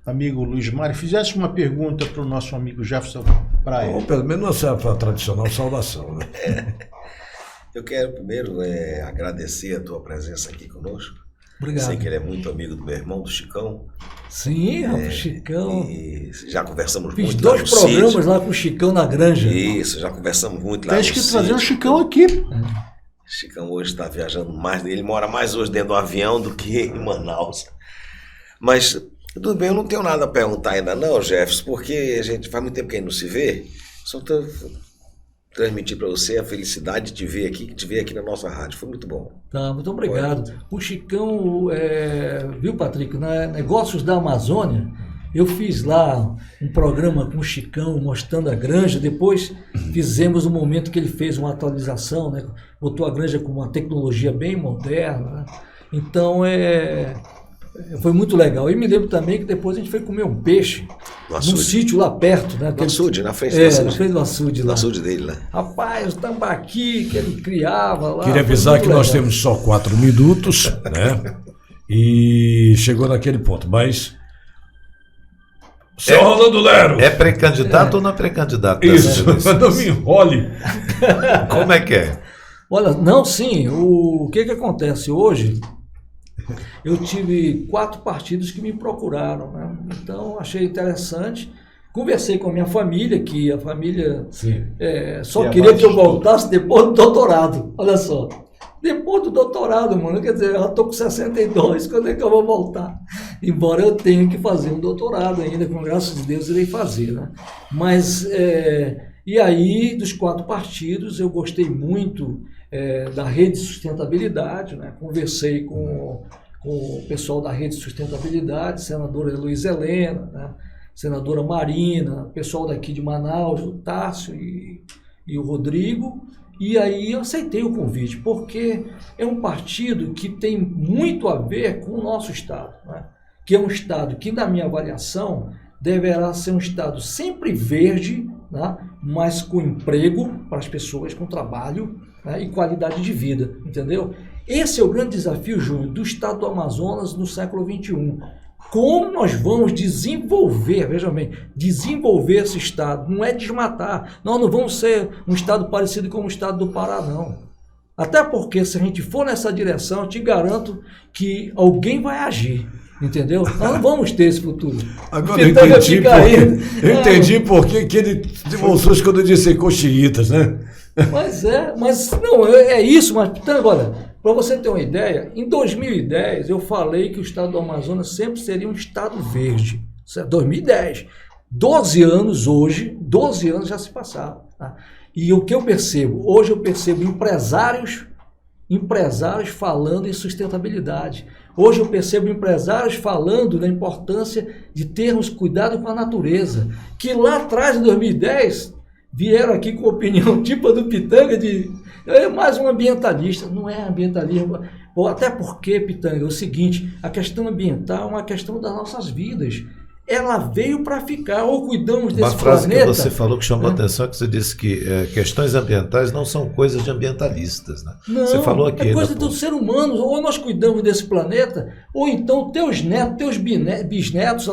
Speaker 5: amigo Luiz Mário fizesse uma pergunta para o nosso amigo Jefferson Praia.
Speaker 2: Ou pelo menos a tradicional saudação, né?
Speaker 6: Eu quero primeiro agradecer a tua presença aqui conosco.
Speaker 4: Obrigado.
Speaker 6: Sei que ele é muito amigo do meu irmão, do Chicão.
Speaker 4: Sim, rapaz, Chicão.
Speaker 6: E já conversamos
Speaker 4: Fiz
Speaker 6: muito.
Speaker 4: Fiz 2 programas lá com o Chicão na Granja.
Speaker 6: Isso, já conversamos muito lá.
Speaker 5: Tens que trazer o Chicão aqui.
Speaker 6: Chicão hoje está viajando mais. Ele mora mais hoje dentro do avião do que em Manaus. Mas tudo bem, eu não tenho nada a perguntar ainda não, Jefferson, porque a gente faz muito tempo que a gente não se vê. Só estou transmitir para você a felicidade de te ver aqui na nossa rádio. Foi muito bom.
Speaker 4: Tá, muito obrigado. O Chicão, viu, Patrick, Negócios da Amazônia, eu fiz lá um programa com o Chicão mostrando a granja. Depois fizemos um momento que ele fez uma atualização, né? Botou a granja com uma tecnologia bem moderna, né? Então, foi muito legal. E me lembro também que depois a gente foi comer um peixe num sítio lá perto, né?
Speaker 6: No açude, na frente do açude.
Speaker 4: Na frente do açude lá.
Speaker 6: No açude dele lá.
Speaker 4: Rapaz, o tambaqui que ele criava lá.
Speaker 2: Queria avisar que nós temos só 4 minutos, né? E chegou naquele ponto, mas... Seu Rolando Lero!
Speaker 3: É pré-candidato ou não é pré-candidato?
Speaker 2: Isso, não me enrole.
Speaker 3: Como é que é?
Speaker 4: Olha, não, sim. O que acontece hoje... Eu tive 4 partidos que me procuraram, né? Então achei interessante. Conversei com a minha família, que a família só queria que eu voltasse depois do doutorado. Olha só, depois do doutorado, mano, quer dizer, eu já estou com 62, quando é que eu vou voltar? Embora eu tenha que fazer um doutorado ainda, com graças a Deus irei fazer, né? Mas, e aí, dos 4 partidos, eu gostei muito da Rede de Sustentabilidade, né? Conversei com o pessoal da Rede de Sustentabilidade, senadora Luísa Helena, né? Senadora Marina, pessoal daqui de Manaus, o Tássio e o Rodrigo, e aí eu aceitei o convite, porque é um partido que tem muito a ver com o nosso estado, né? Que é um estado que, na minha avaliação, deverá ser um estado sempre verde, né? Mas com emprego para as pessoas, com trabalho, né? E qualidade de vida, entendeu? Esse é o grande desafio, Júnior, do estado do Amazonas no século XXI. Como nós vamos desenvolver, veja bem, desenvolver esse estado, não é desmatar. Nós não vamos ser um estado parecido com o estado do Pará, não. Até porque, se a gente for nessa direção, eu te garanto que alguém vai agir, entendeu? Nós não vamos ter esse futuro.
Speaker 2: Agora eu entendi por que ele demonstrou isso quando eu disse coxiitas, né?
Speaker 4: Mas não, é isso, mas olha, para você ter uma ideia, em 2010 eu falei que o estado do Amazonas sempre seria um estado verde. Isso é 2010. 12 anos hoje, 12 anos já se passaram. Tá? E o que eu percebo? Hoje eu percebo empresários falando em sustentabilidade. Hoje eu percebo empresários falando da importância de termos cuidado com a natureza. Que lá atrás, em 2010, vieram aqui com opinião tipo a do Pitanga de mais um ambientalista. Não é ambientalismo. Até porque, Pitanga, é o seguinte, a questão ambiental é uma questão das nossas vidas. Ela veio para ficar, ou cuidamos desse planeta...
Speaker 3: Uma frase que você falou que chamou a atenção, que você disse que questões ambientais não são coisas de ambientalistas, né?
Speaker 4: Não,
Speaker 3: você falou aqui,
Speaker 4: é coisa do ser humano, ou nós cuidamos desse planeta, ou então teus netos, teus bisnetos,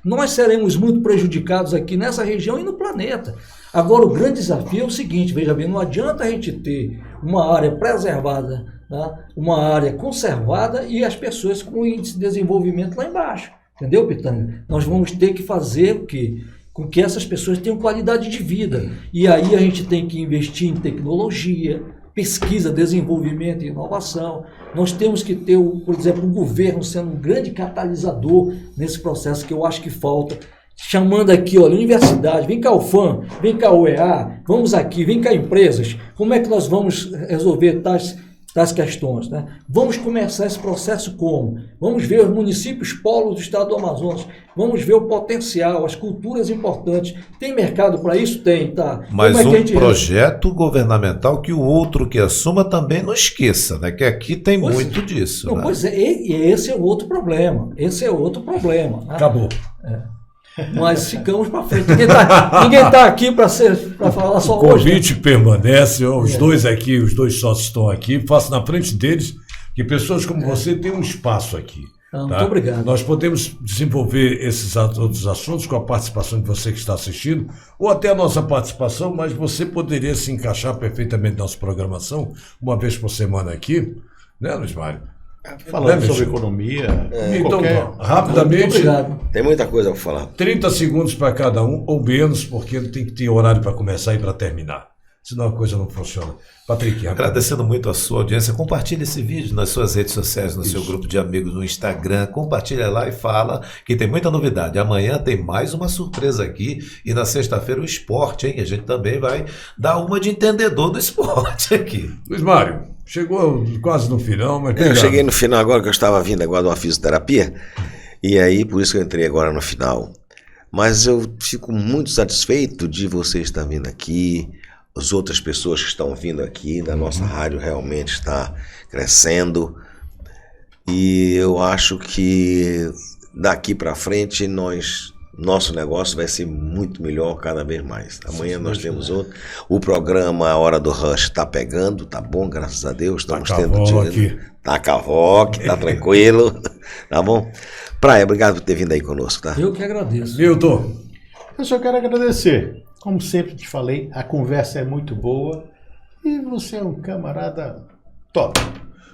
Speaker 4: nós seremos muito prejudicados aqui nessa região e no planeta. Agora, o grande desafio é o seguinte, veja bem, não adianta a gente ter uma área preservada, tá? Uma área conservada e as pessoas com índice de desenvolvimento lá embaixo. Entendeu, Pitanga? Nós vamos ter que fazer o quê? Com que essas pessoas tenham qualidade de vida. E aí a gente tem que investir em tecnologia, pesquisa, desenvolvimento e inovação. Nós temos que ter, por exemplo, o governo sendo um grande catalisador nesse processo que eu acho que falta. Chamando aqui, olha, universidade, vem cá o FAM, vem cá o UEA, vamos aqui, vem cá empresas. Como é que nós vamos resolver tais questões, né? Vamos começar esse processo como? Vamos ver os municípios polos do estado do Amazonas, vamos ver o potencial, as culturas importantes. Tem mercado para isso? Tem, tá?
Speaker 3: Mas projeto governamental que o outro que assuma também não esqueça, né? Que aqui tem muito disso.
Speaker 4: Não,
Speaker 3: né?
Speaker 4: Pois é, e esse é outro problema. Né?
Speaker 2: Acabou.
Speaker 4: Mas ficamos para frente. Ninguém tá aqui para falar só
Speaker 2: hoje. O
Speaker 4: convite,
Speaker 2: né? Permanece, os dois aqui, os dois sócios estão aqui, faço na frente deles, que pessoas como você têm um espaço aqui.
Speaker 4: Muito obrigado.
Speaker 2: Nós podemos desenvolver esses outros assuntos com a participação de você que está assistindo, ou até a nossa participação, mas você poderia se encaixar perfeitamente na nossa programação, uma vez por semana aqui, né, Luiz Mário?
Speaker 5: Falando sobre economia.
Speaker 2: Então, rapidamente.
Speaker 6: Tem muita coisa para falar.
Speaker 2: 30 segundos para cada um, ou menos, porque tem que ter horário para começar e para terminar. Senão a coisa não funciona. Patrick,
Speaker 3: agradecendo muito a sua audiência. Compartilhe esse vídeo nas suas redes sociais, no seu grupo de amigos no Instagram. Compartilha lá e fala que tem muita novidade. Amanhã tem mais uma surpresa aqui. E na sexta-feira o esporte, hein? A gente também vai dar uma de entendedor do esporte aqui.
Speaker 2: Luiz Mário. Chegou quase no final, mas...
Speaker 6: Eu cheguei no final agora, que eu estava vindo agora de uma fisioterapia, e aí por isso que eu entrei agora no final. Mas eu fico muito satisfeito de você estar vindo aqui, as outras pessoas que estão vindo aqui, da nossa rádio realmente está crescendo, e eu acho que daqui para frente nosso negócio vai ser muito melhor cada vez mais. Amanhã nós temos outro. O programa A Hora do Rush está pegando, tá bom, graças a Deus. Estamos tendo dinheiro. Tá cavoque, tá tranquilo. Tá bom? Praia, obrigado por ter vindo aí conosco, tá?
Speaker 4: Eu que agradeço.
Speaker 2: Milton.
Speaker 5: Eu só quero agradecer. Como sempre te falei, a conversa é muito boa e você é um camarada top.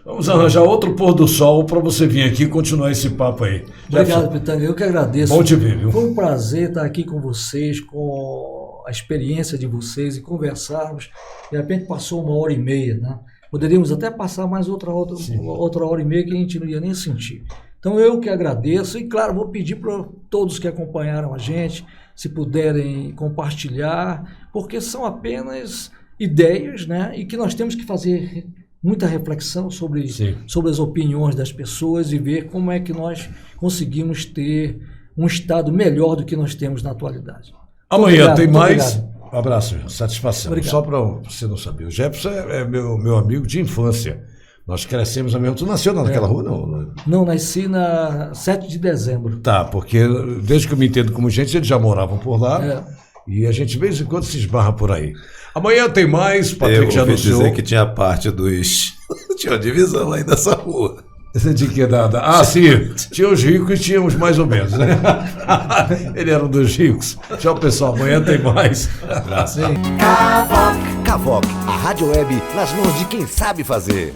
Speaker 2: Vamos arranjar outro pôr do sol para você vir aqui e continuar esse papo aí.
Speaker 4: Obrigado, Pitanga. Eu que agradeço.
Speaker 2: Bom te ver, viu?
Speaker 4: Foi um prazer estar aqui com vocês, com a experiência de vocês e conversarmos. De repente passou 1h30, né? Poderíamos até passar mais outra hora e meia que a gente não ia nem sentir. Então eu que agradeço e, claro, vou pedir para todos que acompanharam a gente, se puderem compartilhar, porque são apenas ideias, né? E que nós temos que fazer muita reflexão sobre as opiniões das pessoas e ver como é que nós conseguimos ter um estado melhor do que nós temos na atualidade.
Speaker 2: Amanhã tem mais. Um abraço, satisfação.
Speaker 4: Obrigado.
Speaker 2: Só para você não saber, o Jefferson é meu amigo de infância. Nós crescemos na mesma... Tu nasceu naquela rua, não?
Speaker 4: Não, nasci na 7 de dezembro.
Speaker 2: Tá, porque desde que eu me entendo como gente, eles já moravam por lá. E a gente de vez em quando se esbarra por aí. Amanhã tem mais, Patrick já anunciou.
Speaker 3: Eu dizer que tinha parte dos... tinha uma divisão aí dessa rua.
Speaker 2: De que nada? sim, tinha os ricos e tinha os mais ou menos, né? Ele era um dos ricos. Tchau, pessoal, amanhã tem mais. Abraço.
Speaker 1: Cavoc, a rádio web nas mãos de quem sabe fazer.